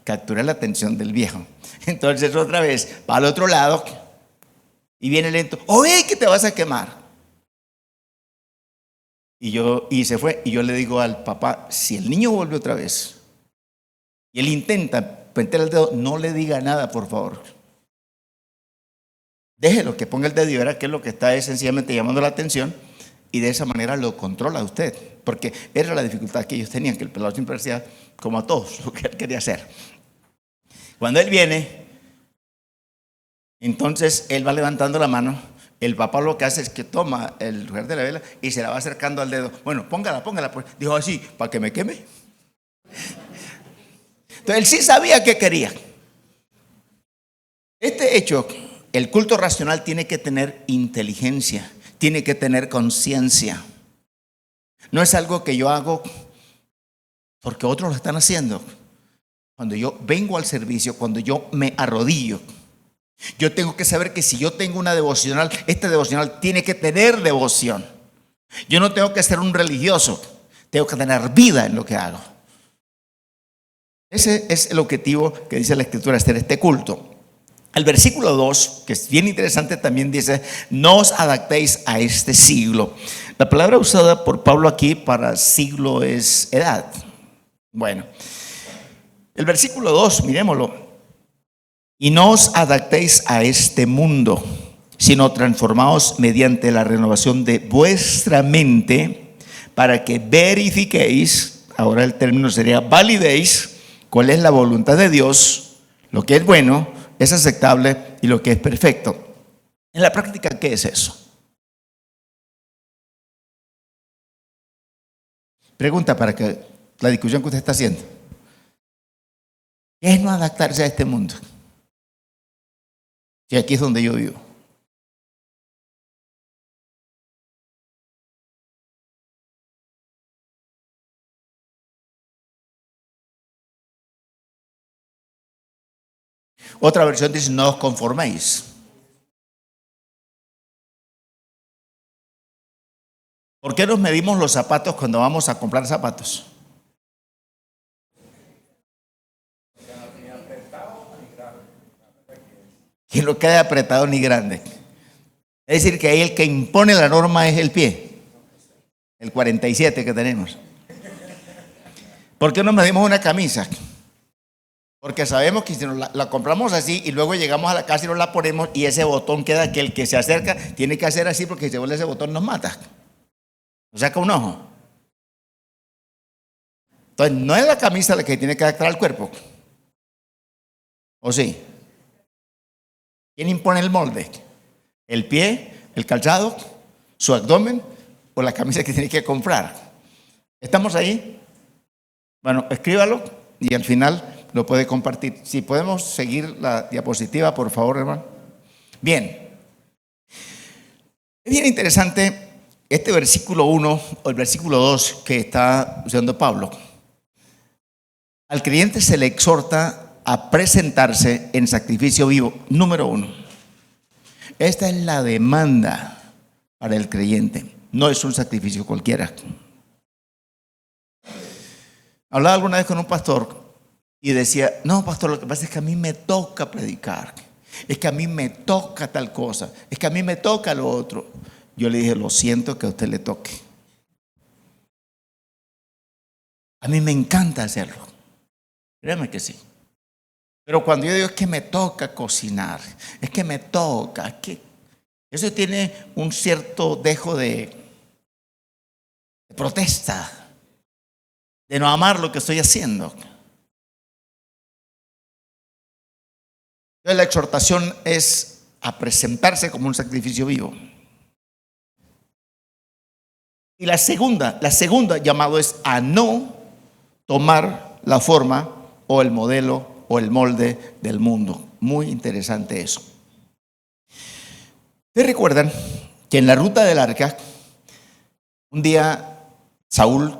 capturé la atención del viejo. Entonces otra vez va al otro lado y viene lento: oye, que te vas a quemar. Y se fue. Y yo le digo al papá: si el niño vuelve otra vez y él intenta meter el dedo, no le diga nada, por favor. Déjelo que ponga el dedo y verá que es lo que está, es sencillamente llamando la atención, y de esa manera lo controla usted, porque era la dificultad que ellos tenían, que el pelado siempre hacía como a todos lo que él quería hacer. Cuando él viene, entonces él va levantando la mano. El papá lo que hace es que toma el lugar de la vela y se la va acercando al dedo. Bueno, póngala. Pues. Dijo así: para que me queme. Entonces él sí sabía qué quería. Este hecho, el culto racional tiene que tener inteligencia, tiene que tener conciencia. No es algo que yo hago porque otros lo están haciendo. Cuando yo vengo al servicio, cuando yo me arrodillo, yo tengo que saber que si yo tengo una devocional, esta devocional tiene que tener devoción. Yo no tengo que ser un religioso, tengo que tener vida en lo que hago. Ese es el objetivo que dice la Escritura, hacer este culto. El versículo 2, que es bien interesante, también dice: no os adaptéis a este siglo. La palabra usada por Pablo aquí para siglo es edad. Bueno, el versículo 2, miremoslo. Y no os adaptéis a este mundo, sino transformaos mediante la renovación de vuestra mente, para que verifiquéis, ahora el término sería validéis, cuál es la voluntad de Dios, lo que es bueno, es aceptable y lo que es perfecto. En la práctica, ¿qué es eso? Pregunta para que la discusión que usted está haciendo. ¿Qué es no adaptarse a este mundo? Si aquí es donde yo vivo. Otra versión dice: no os conforméis. ¿Por qué nos medimos los zapatos cuando vamos a comprar zapatos? Que no quede apretado ni grande. Es decir, que ahí el que impone la norma es el pie, el 47 que tenemos. ¿Por qué nos medimos una camisa? Porque sabemos que si la compramos así y luego llegamos a la casa y nos la ponemos y ese botón queda, que el que se acerca tiene que hacer así, porque si se vuelve ese botón nos mata. Nos saca un ojo. Entonces no es la camisa la que tiene que adaptar al cuerpo. ¿O sí? ¿Quién impone el molde? ¿El pie, el calzado, su abdomen o la camisa que tiene que comprar? ¿Estamos ahí? Bueno, escríbalo y al final lo puede compartir. Si podemos seguir la diapositiva, por favor, hermano. Bien. Es bien interesante este versículo 1 o el versículo 2 que está usando Pablo. Al creyente se le exhorta a presentarse en sacrificio vivo. Número 1. Esta es la demanda para el creyente. No es un sacrificio cualquiera. Hablaba alguna vez con un pastor y decía: no, pastor, lo que pasa es que a mí me toca predicar. Es que a mí me toca tal cosa. Es que a mí me toca lo otro. Yo le dije: lo siento que a usted le toque. A mí me encanta hacerlo. Créeme que sí. Pero cuando yo digo es que me toca cocinar, es que me toca, es que eso tiene un cierto dejo de protesta, de no amar lo que estoy haciendo. Entonces la exhortación es a presentarse como un sacrificio vivo. Y la segunda llamado es a no tomar la forma o el modelo o el molde del mundo. Muy interesante eso. ¿Ustedes recuerdan que en la ruta del arca, un día Saúl,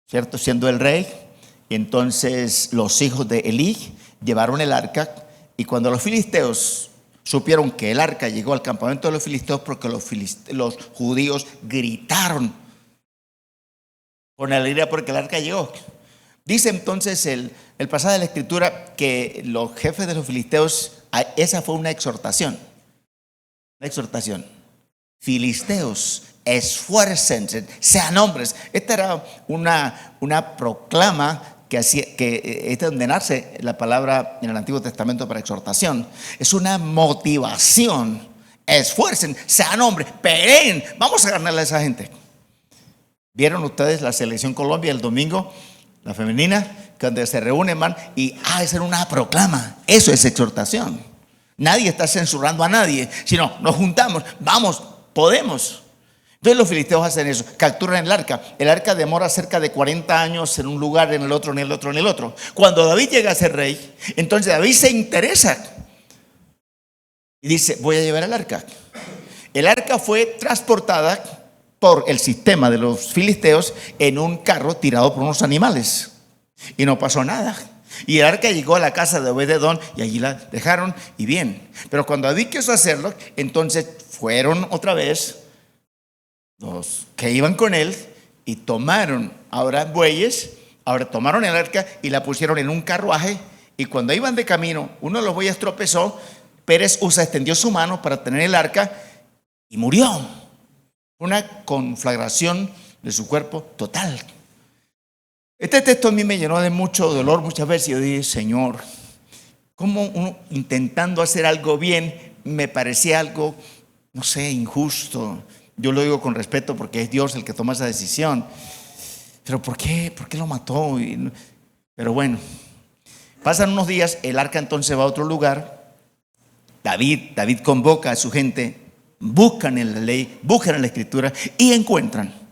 ¿cierto?, siendo el rey, y entonces los hijos de Elí llevaron el arca, y cuando los filisteos supieron que el arca llegó al campamento de los filisteos, porque los judíos gritaron con alegría porque el arca llegó. Dice entonces el pasaje de la Escritura que los jefes de los filisteos, esa fue una exhortación. Una exhortación. Filisteos, esfuércense, sean hombres. Esta era una proclama que hacía, que es donde nace la palabra en el Antiguo Testamento para exhortación. Es una motivación. Esfuercen, sean hombres, peleen, vamos a ganarle a esa gente. ¿Vieron ustedes la selección Colombia el domingo? La femenina, cuando se reúnen, man, y esa era una proclama. Eso es exhortación. Nadie está censurando a nadie, sino nos juntamos, vamos, podemos. Entonces los filisteos hacen eso, capturan el arca. El arca demora cerca de 40 años en un lugar, en el otro, en el otro, en el otro. Cuando David llega a ser rey, entonces David se interesa y dice, voy a llevar el arca. El arca fue transportada por el sistema de los filisteos en un carro tirado por unos animales. Y no pasó nada. Y el arca llegó a la casa de Obed-edom y allí la dejaron y bien. Pero cuando David quiso hacerlo, entonces fueron otra vez los que iban con él y tomaron ahora bueyes, ahora tomaron el arca y la pusieron en un carruaje. Y cuando iban de camino, uno de los bueyes tropezó, Pérez Usa extendió su mano para tener el arca y murió. Una conflagración de su cuerpo total. Este texto a mí me llenó de mucho dolor muchas veces. Yo dije, Señor, ¿cómo uno intentando hacer algo bien me parecía algo, no sé, injusto? Yo lo digo con respeto porque es Dios el que toma esa decisión. Pero ¿por qué lo mató? Pero bueno, pasan unos días, el arca entonces va a otro lugar. David convoca a su gente, buscan en la ley, buscan en la escritura y encuentran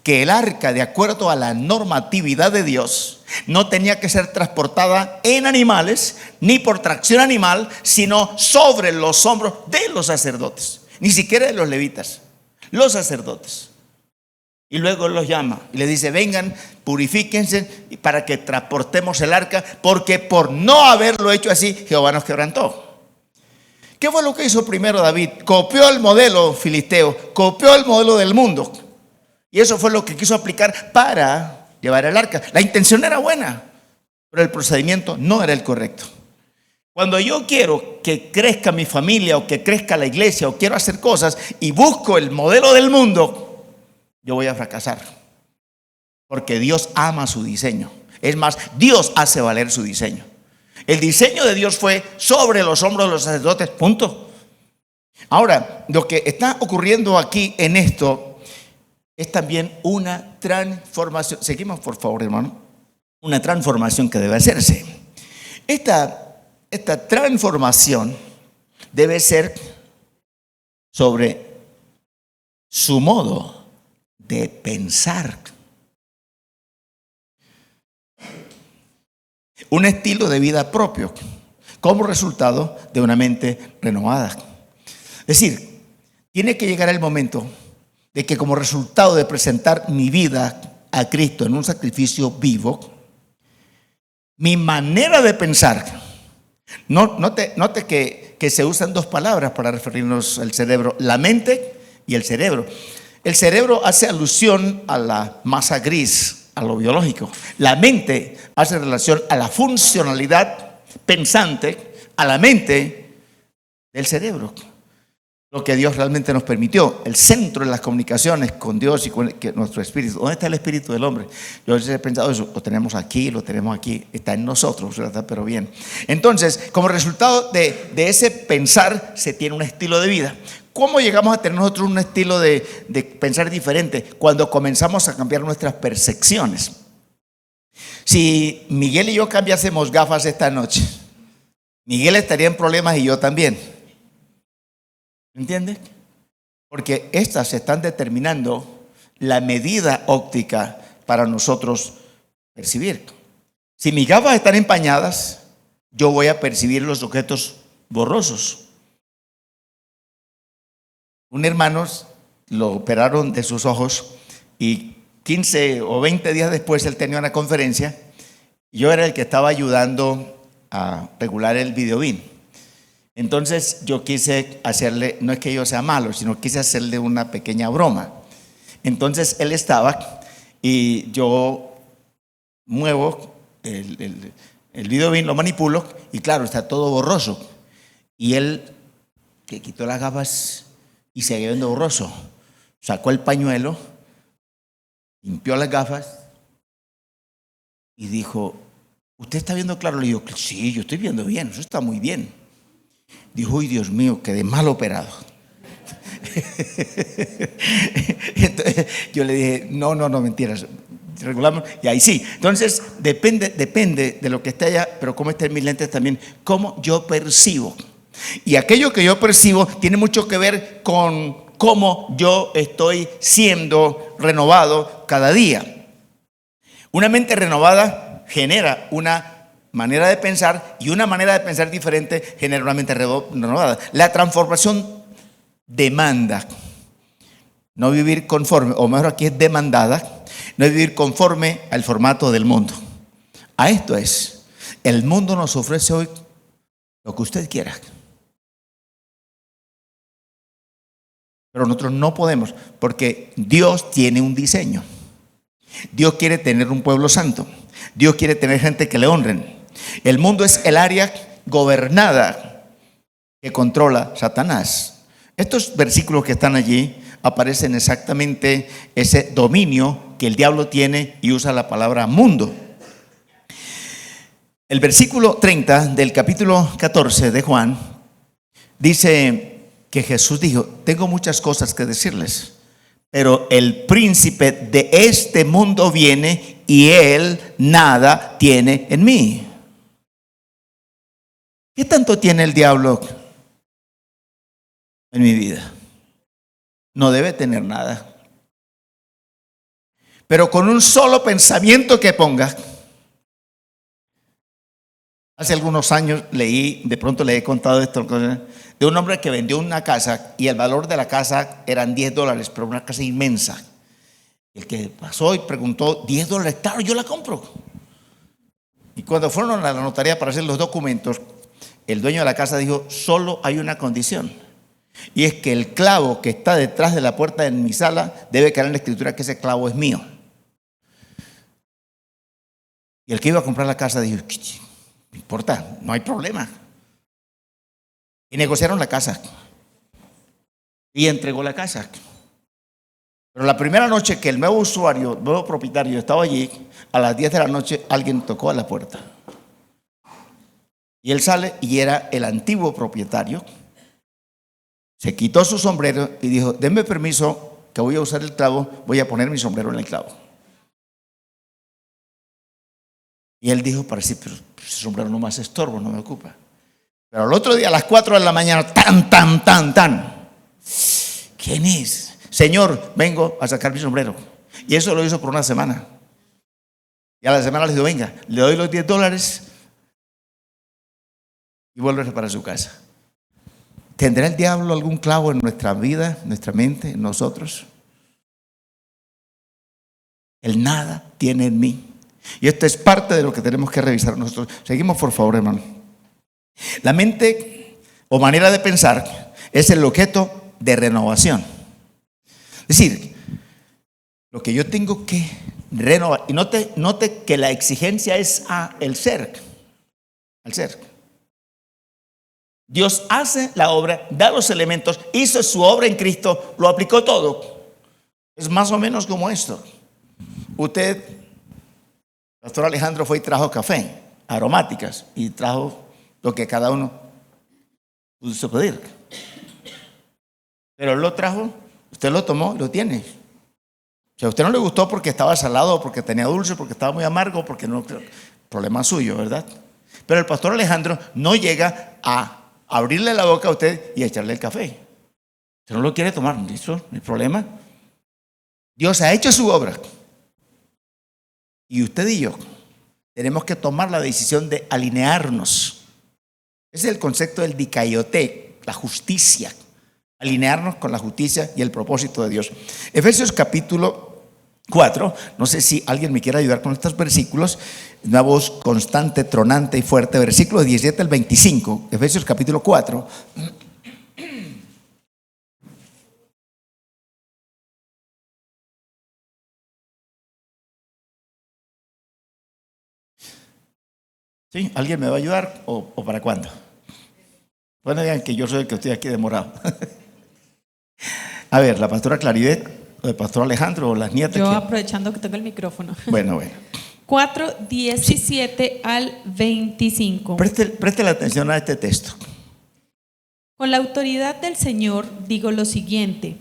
que el arca, de acuerdo a la normatividad de Dios, no tenía que ser transportada en animales ni por tracción animal, sino sobre los hombros de los sacerdotes, ni siquiera de los levitas, los sacerdotes. Y luego los llama y les dice, vengan, purifíquense para que transportemos el arca, porque por no haberlo hecho así, Jehová nos quebrantó. ¿Qué fue lo que hizo primero David? Copió el modelo filisteo, copió el modelo del mundo. Y eso fue lo que quiso aplicar para llevar el arca. La intención era buena, pero el procedimiento no era el correcto. Cuando yo quiero que crezca mi familia o que crezca la iglesia o quiero hacer cosas y busco el modelo del mundo, yo voy a fracasar. Porque Dios ama su diseño. Es más, Dios hace valer su diseño. El diseño de Dios fue sobre los hombros de los sacerdotes, punto. Ahora, lo que está ocurriendo aquí en esto es también una transformación. Seguimos, por favor, hermano. Una transformación que debe hacerse. Esta transformación debe ser sobre su modo de pensar. Un estilo de vida propio, como resultado de una mente renovada. Es decir, tiene que llegar el momento de que como resultado de presentar mi vida a Cristo en un sacrificio vivo, mi manera de pensar, note que se usan dos palabras para referirnos al cerebro, la mente y el cerebro. El cerebro hace alusión a la masa gris, a lo biológico. La mente hace relación a la funcionalidad pensante, a la mente del cerebro. Lo que Dios realmente nos permitió, el centro de las comunicaciones con Dios y con nuestro espíritu. ¿Dónde está el espíritu del hombre? Yo he pensado eso, lo tenemos aquí, está en nosotros, ¿verdad? Pero bien. Entonces, como resultado de ese pensar, se tiene un estilo de vida. ¿Cómo llegamos a tener nosotros un estilo de pensar diferente? Cuando comenzamos a cambiar nuestras percepciones. Si Miguel y yo cambiásemos gafas esta noche, Miguel estaría en problemas y yo también. ¿Entiendes? Porque estas están determinando la medida óptica para nosotros percibir. Si mis gafas están empañadas, yo voy a percibir los objetos borrosos. Un hermano lo operaron de sus ojos y 15 o 20 días después él tenía una conferencia. Yo era el que estaba ayudando a regular el videobin. Entonces yo quise hacerle, no es que yo sea malo, sino quise hacerle una pequeña broma. Entonces él estaba y yo muevo el videobin, lo manipulo y claro, está todo borroso. Y él que quitó las gafas y seguía viendo borroso. Sacó el pañuelo, limpió las gafas y dijo, ¿usted está viendo claro? Le digo, sí, yo estoy viendo bien, eso está muy bien. Dijo, uy, Dios mío, quedé mal operado. Entonces, yo le dije, no, mentiras. Regulamos, y ahí sí. Entonces, depende de lo que esté allá, pero cómo estén mis lentes también, cómo yo percibo. Y aquello que yo percibo tiene mucho que ver con cómo yo estoy siendo renovado cada día. Una mente renovada genera una manera de pensar, y una manera de pensar diferente genera una mente renovada. La transformación demanda no vivir conforme, o mejor aquí es demandada, no vivir conforme al formato del mundo. A esto es, el mundo nos ofrece hoy lo que usted quiera, pero nosotros no podemos, porque Dios tiene un diseño. Dios quiere tener un pueblo santo. Dios quiere tener gente que le honren. El mundo es el área gobernada que controla Satanás. Estos versículos que están allí aparecen exactamente ese dominio que el diablo tiene y usa la palabra mundo. El versículo 30 del capítulo 14 de Juan dice que Jesús dijo: tengo muchas cosas que decirles, pero el príncipe de este mundo viene y él nada tiene en mí. ¿Qué tanto tiene el diablo en mi vida? No debe tener nada. Pero con un solo pensamiento que ponga. Hace algunos años de pronto le he contado esto, de un hombre que vendió una casa y el valor de la casa eran $10, pero una casa inmensa. El que pasó y preguntó: $10, claro, yo la compro. Y cuando fueron a la notaría para hacer los documentos, el dueño de la casa dijo: solo hay una condición, y es que el clavo que está detrás de la puerta de mi sala debe quedar en la escritura que ese clavo es mío. Y el que iba a comprar la casa dijo: no importa, no hay problema. Y negociaron la casa y entregó la casa. Pero la primera noche que el nuevo usuario, nuevo propietario estaba allí, a las 10 de la noche alguien tocó a la puerta. Y él sale y era el antiguo propietario. Se quitó su sombrero y dijo: denme permiso que voy a usar el clavo, voy a poner mi sombrero en el clavo. Y él dijo para sí: pero ese sombrero no me hace estorbo, no me ocupa. Pero al otro día a las 4 de la mañana, tan. ¿Quién es? Señor, vengo a sacar mi sombrero. Y eso lo hizo por una semana. Y a la semana le dijo: venga, le doy los $10 y vuelve para su casa. ¿Tendrá el diablo algún clavo en nuestra vida, en nuestra mente, en nosotros? El nada tiene en mí. Y esto es parte de lo que tenemos que revisar nosotros. Seguimos, por favor, hermano. La mente o manera de pensar es el objeto de renovación. Es decir, lo que yo tengo que renovar. Y note que la exigencia es al ser. Dios hace la obra, da los elementos, hizo su obra en Cristo, lo aplicó todo. Es más o menos como esto. Usted, Pastor Alejandro, fue y trajo café, aromáticas, y trajo lo que cada uno pudo pedir. Pero él lo trajo, usted lo tomó, lo tiene. Si a usted no le gustó porque estaba salado, porque tenía dulce, porque estaba muy amargo, porque no, problema suyo, ¿verdad? Pero el Pastor Alejandro no llega a abrirle la boca a usted y a echarle el café. Si no lo quiere tomar, ¿listo? No hay problema. Dios ha hecho su obra. Y usted y yo tenemos que tomar la decisión de alinearnos. Ese es el concepto del dikaiote, la justicia. Alinearnos con la justicia y el propósito de Dios. Efesios capítulo 4. No sé si alguien me quiere ayudar con estos versículos. Una voz constante, tronante y fuerte. Versículos 17 al 25. Efesios capítulo 4. ¿Sí? ¿Alguien me va a ayudar o para cuándo? Bueno, digan que yo soy el que estoy aquí demorado. A ver, la pastora Claridad, o el pastor Alejandro, o las nietas. Yo aprovechando que tengo el micrófono. Bueno. 4, 17 al 25. Preste la atención a este texto. Con la autoridad del Señor digo lo siguiente: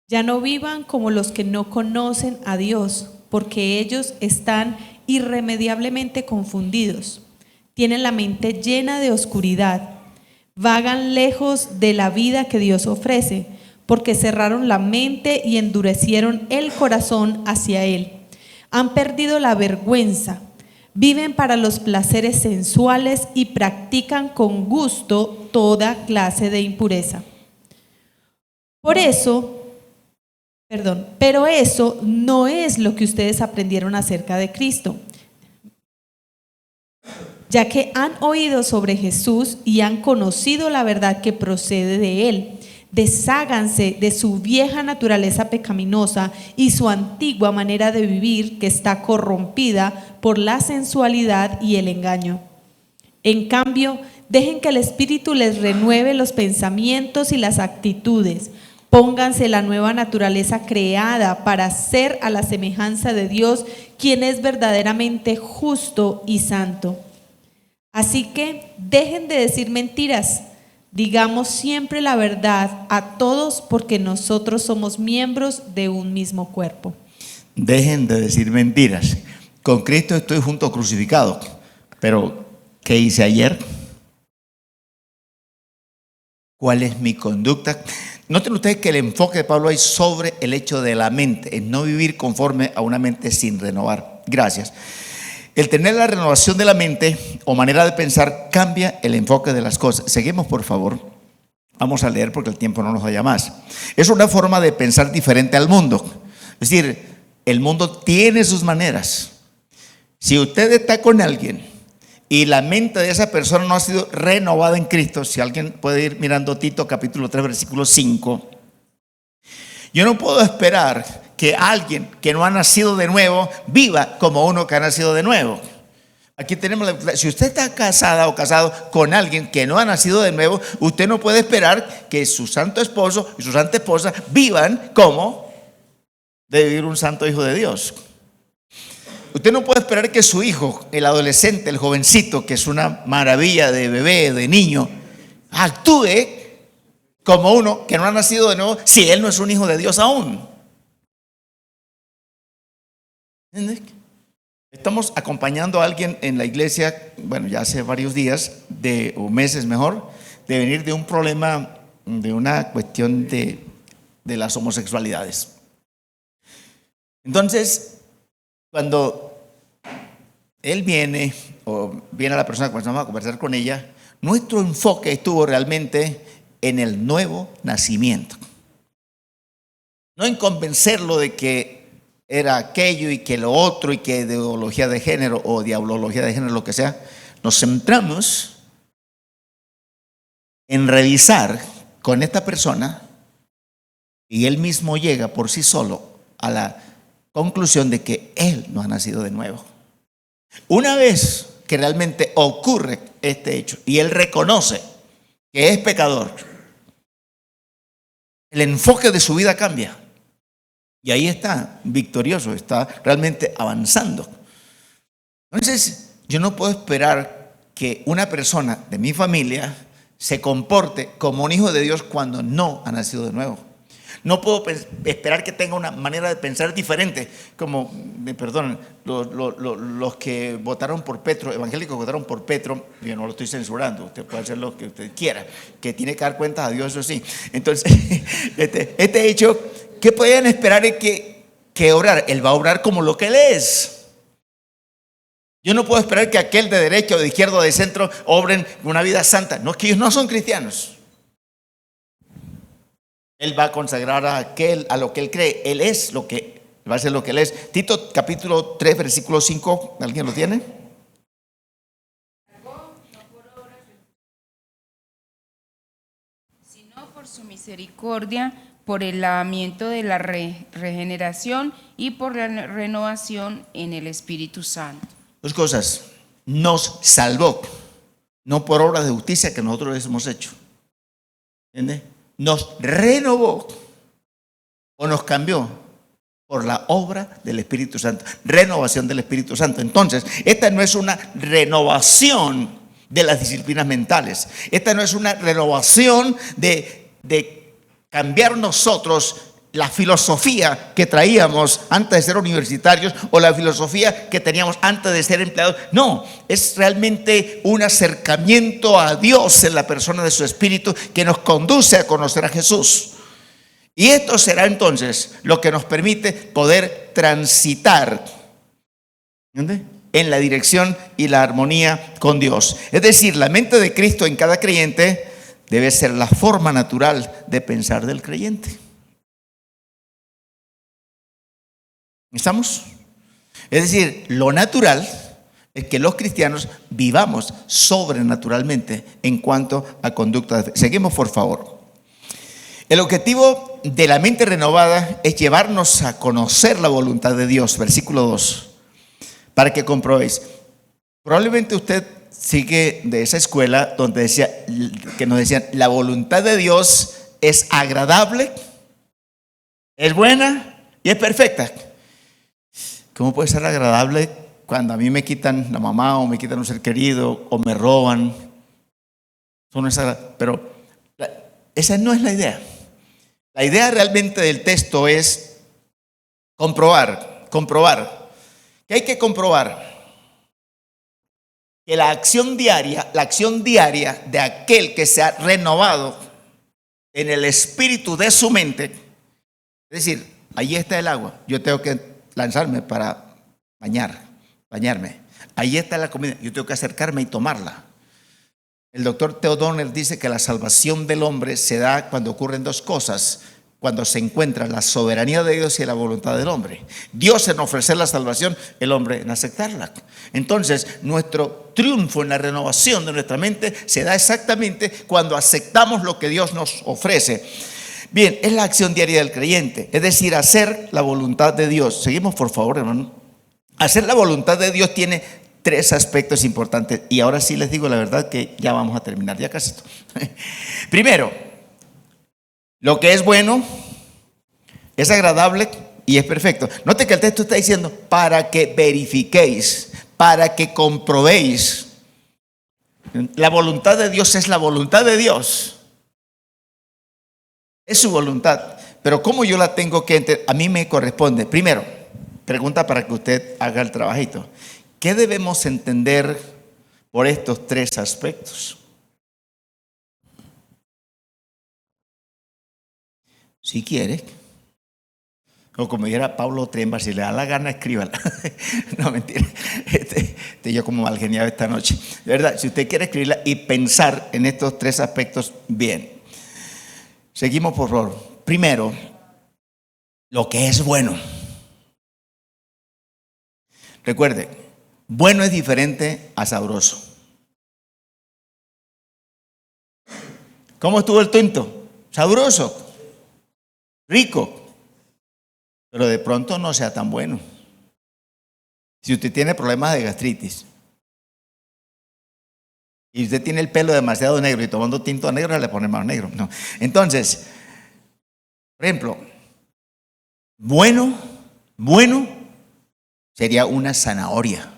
ya no vivan como los que no conocen a Dios, porque ellos están irremediablemente confundidos. Tienen la mente llena de oscuridad. Vagan lejos de la vida que Dios ofrece, porque cerraron la mente y endurecieron el corazón hacia Él. Han perdido la vergüenza. viven para los placeres sensuales y practican con gusto toda clase de impureza. Pero eso no es lo que ustedes aprendieron acerca de Cristo, ya que han oído sobre Jesús y han conocido la verdad que procede de Él. Desháganse de su vieja naturaleza pecaminosa y su antigua manera de vivir que está corrompida por la sensualidad y el engaño. En cambio, dejen que el Espíritu les renueve los pensamientos y las actitudes. Pónganse la nueva naturaleza creada para ser a la semejanza de Dios, quien es verdaderamente justo y santo. Así que dejen de decir mentiras. Digamos siempre la verdad a todos, porque nosotros somos miembros de un mismo cuerpo. Dejen de decir mentiras. Con Cristo estoy junto crucificado. Pero, ¿qué hice ayer? ¿Cuál es mi conducta? Noten ustedes que el enfoque de Pablo es sobre el hecho de la mente, es no vivir conforme a una mente sin renovar. Gracias. El tener la renovación de la mente o manera de pensar cambia el enfoque de las cosas. Seguimos, por favor. Vamos a leer porque el tiempo no nos vaya más. Es una forma de pensar diferente al mundo. Es decir, el mundo tiene sus maneras. Si usted está con alguien y la mente de esa persona no ha sido renovada en Cristo, si alguien puede ir mirando Tito capítulo 3 versículo 5, yo no puedo esperar que alguien que no ha nacido de nuevo viva como uno que ha nacido de nuevo. Aquí tenemos, si usted está casada o casado con alguien que no ha nacido de nuevo, usted no puede esperar que su santo esposo y su santa esposa vivan como debe vivir un santo hijo de Dios. Usted no puede esperar que su hijo, el adolescente, el jovencito, que es una maravilla de bebé, de niño, actúe como uno que no ha nacido de nuevo si él no es un hijo de Dios aún. Estamos acompañando a alguien en la iglesia, bueno, ya hace varios días, o meses mejor, de venir de un problema, de una cuestión de las homosexualidades. Entonces, cuando él viene, o viene a la persona que comenzamos a conversar con ella, nuestro enfoque estuvo realmente en el nuevo nacimiento. No en convencerlo de que era aquello y que lo otro y que ideología de género o diabología de género, lo que sea. Nos centramos en revisar con esta persona y él mismo llega por sí solo a la conclusión de que él no ha nacido de nuevo. Una vez que realmente ocurre este hecho y él reconoce que es pecador, el enfoque de su vida cambia. Y ahí está victorioso, está realmente avanzando. Entonces, yo no puedo esperar que una persona de mi familia se comporte como un hijo de Dios cuando no ha nacido de nuevo. No puedo esperar que tenga una manera de pensar diferente, como, perdón, los que votaron por Petro, evangélicos que votaron por Petro, yo no lo estoy censurando, usted puede hacer lo que usted quiera, que tiene que dar cuentas a Dios, eso sí. Entonces, este hecho, ¿qué pueden esperar que orar? Él va a orar como lo que él es. Yo no puedo esperar que aquel de derecha o de izquierda o de centro obren una vida santa. No, es que ellos no son cristianos. Él va a consagrar a lo que él cree. Él es lo que, va a ser lo que él es. Tito capítulo 3 versículo 5, ¿alguien lo tiene? Sino por su misericordia, por el lavamiento de la regeneración y por la renovación en el Espíritu Santo. Dos cosas. Nos salvó, no por obras de justicia que nosotros hemos hecho. ¿Entiendes? Nos renovó o nos cambió por la obra del Espíritu Santo. Renovación del Espíritu Santo. Entonces, esta no es una renovación de las disciplinas mentales. Esta no es una renovación de cambiar nosotros la filosofía que traíamos antes de ser universitarios o la filosofía que teníamos antes de ser empleados. No, es realmente un acercamiento a Dios en la persona de su Espíritu que nos conduce a conocer a Jesús. Y esto será entonces lo que nos permite poder transitar, ¿entiendes? en la dirección y la armonía con Dios. Es decir, la mente de Cristo en cada creyente debe ser la forma natural de pensar del creyente. ¿Estamos? Es decir, lo natural es que los cristianos vivamos sobrenaturalmente en cuanto a conducta de fe. Seguimos, por favor. El objetivo de la mente renovada es llevarnos a conocer la voluntad de Dios, versículo 2, para que comprobéis. Probablemente usted sigue de esa escuela donde nos decían, la voluntad de Dios es agradable, es buena y es perfecta. ¿Cómo puede ser agradable cuando a mí me quitan la mamá o me quitan un ser querido o me roban? Eso no es agradable. Pero esa no es la idea. La idea realmente del texto es comprobar. ¿Qué hay que comprobar? Que la acción diaria de aquel que se ha renovado en el espíritu de su mente, es decir, allí está el agua, yo tengo que lanzarme para bañarme, allí está la comida, yo tengo que acercarme y tomarla. El doctor Theodoner dice que la salvación del hombre se da cuando ocurren dos cosas: cuando se encuentra la soberanía de Dios y la voluntad del hombre. Dios en ofrecer la salvación, el hombre en aceptarla. Entonces, nuestro triunfo en la renovación de nuestra mente se da exactamente cuando aceptamos lo que Dios nos ofrece. Bien, es la acción diaria del creyente, es decir, hacer la voluntad de Dios. Seguimos, por favor, hermano. Hacer la voluntad de Dios tiene tres aspectos importantes, y ahora sí les digo la verdad que ya vamos a terminar, ya casi. Primero, lo que es bueno, es agradable y es perfecto. Note que el texto está diciendo para que verifiquéis, para que comprobéis. La voluntad de Dios es la voluntad de Dios. Es su voluntad. Pero ¿cómo yo la tengo que entender? A mí me corresponde. Primero, pregunta para que usted haga el trabajito. ¿Qué debemos entender por estos tres aspectos? Si quiere, o como dijera Pablo Tremba, si le da la gana, escríbala. No, mentira. Yo como mal geniado esta noche. De verdad, si usted quiere escribirla y pensar en estos tres aspectos, bien. Seguimos, por favor. Primero, lo que es bueno. Recuerde, bueno es diferente a sabroso. ¿Cómo estuvo el tinto? Sabroso, rico, pero de pronto no sea tan bueno. Si usted tiene problemas de gastritis y usted tiene el pelo demasiado negro y tomando tinto negro le pone más negro, no. Entonces, por ejemplo, bueno sería una zanahoria.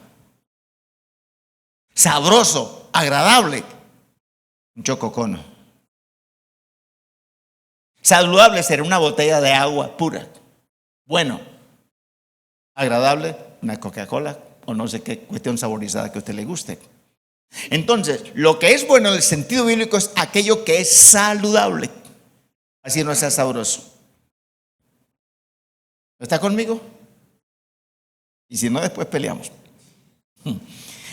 Sabroso, agradable, un chococono. Saludable sería una botella de agua pura. Bueno, agradable, una Coca-Cola o no sé qué cuestión saborizada que a usted le guste. Entonces, lo que es bueno en el sentido bíblico es aquello que es saludable, así no sea sabroso. ¿Está conmigo? Y si no, después peleamos.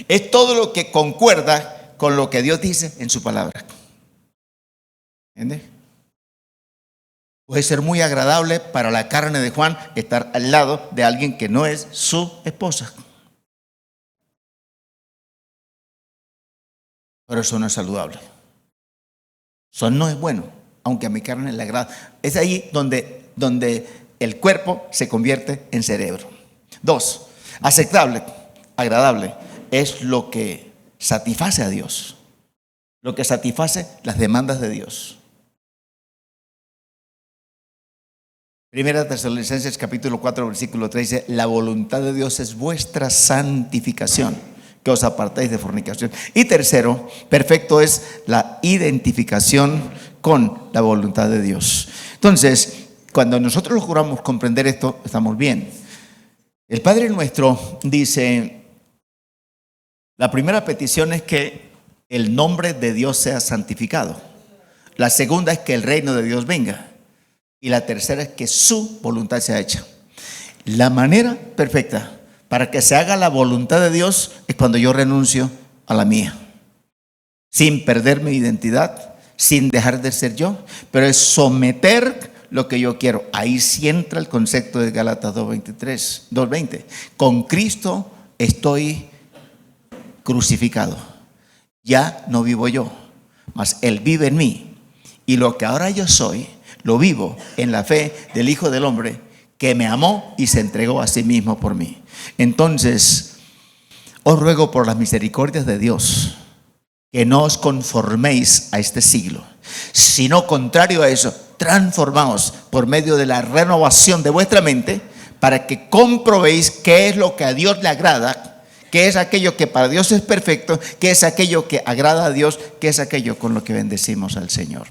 Es todo lo que concuerda con lo que Dios dice en su palabra. ¿Entiende? Puede ser muy agradable para la carne de Juan estar al lado de alguien que no es su esposa. Pero eso no es saludable. Eso no es bueno, aunque a mi carne le agrada. Es ahí donde el cuerpo se convierte en cerebro. 2, aceptable, agradable, es lo que satisface a Dios, lo que satisface las demandas de Dios. Primera Tesalonicenses capítulo 4 versículo 3 dice: la voluntad de Dios es vuestra santificación, que os apartéis de fornicación. Y tercero, perfecto es la identificación con la voluntad de Dios. Entonces, cuando nosotros logramos comprender esto, estamos bien. El Padre Nuestro dice, la primera petición es que el nombre de Dios sea santificado. La segunda es que el reino de Dios venga. Y la tercera es que su voluntad sea hecha. La manera perfecta para que se haga la voluntad de Dios es cuando yo renuncio a la mía, sin perder mi identidad, sin dejar de ser yo, pero es someter lo que yo quiero. Ahí sí entra el concepto de Gálatas 2:20. Con Cristo estoy crucificado. Ya no vivo yo, mas Él vive en mí. Y lo que ahora yo soy, lo vivo en la fe del Hijo del Hombre, que me amó y se entregó a sí mismo por mí. Entonces, os ruego por las misericordias de Dios, que no os conforméis a este siglo, sino contrario a eso, transformaos por medio de la renovación de vuestra mente, para que comprobéis qué es lo que a Dios le agrada, qué es aquello que para Dios es perfecto, qué es aquello que agrada a Dios, qué es aquello con lo que bendecimos al Señor.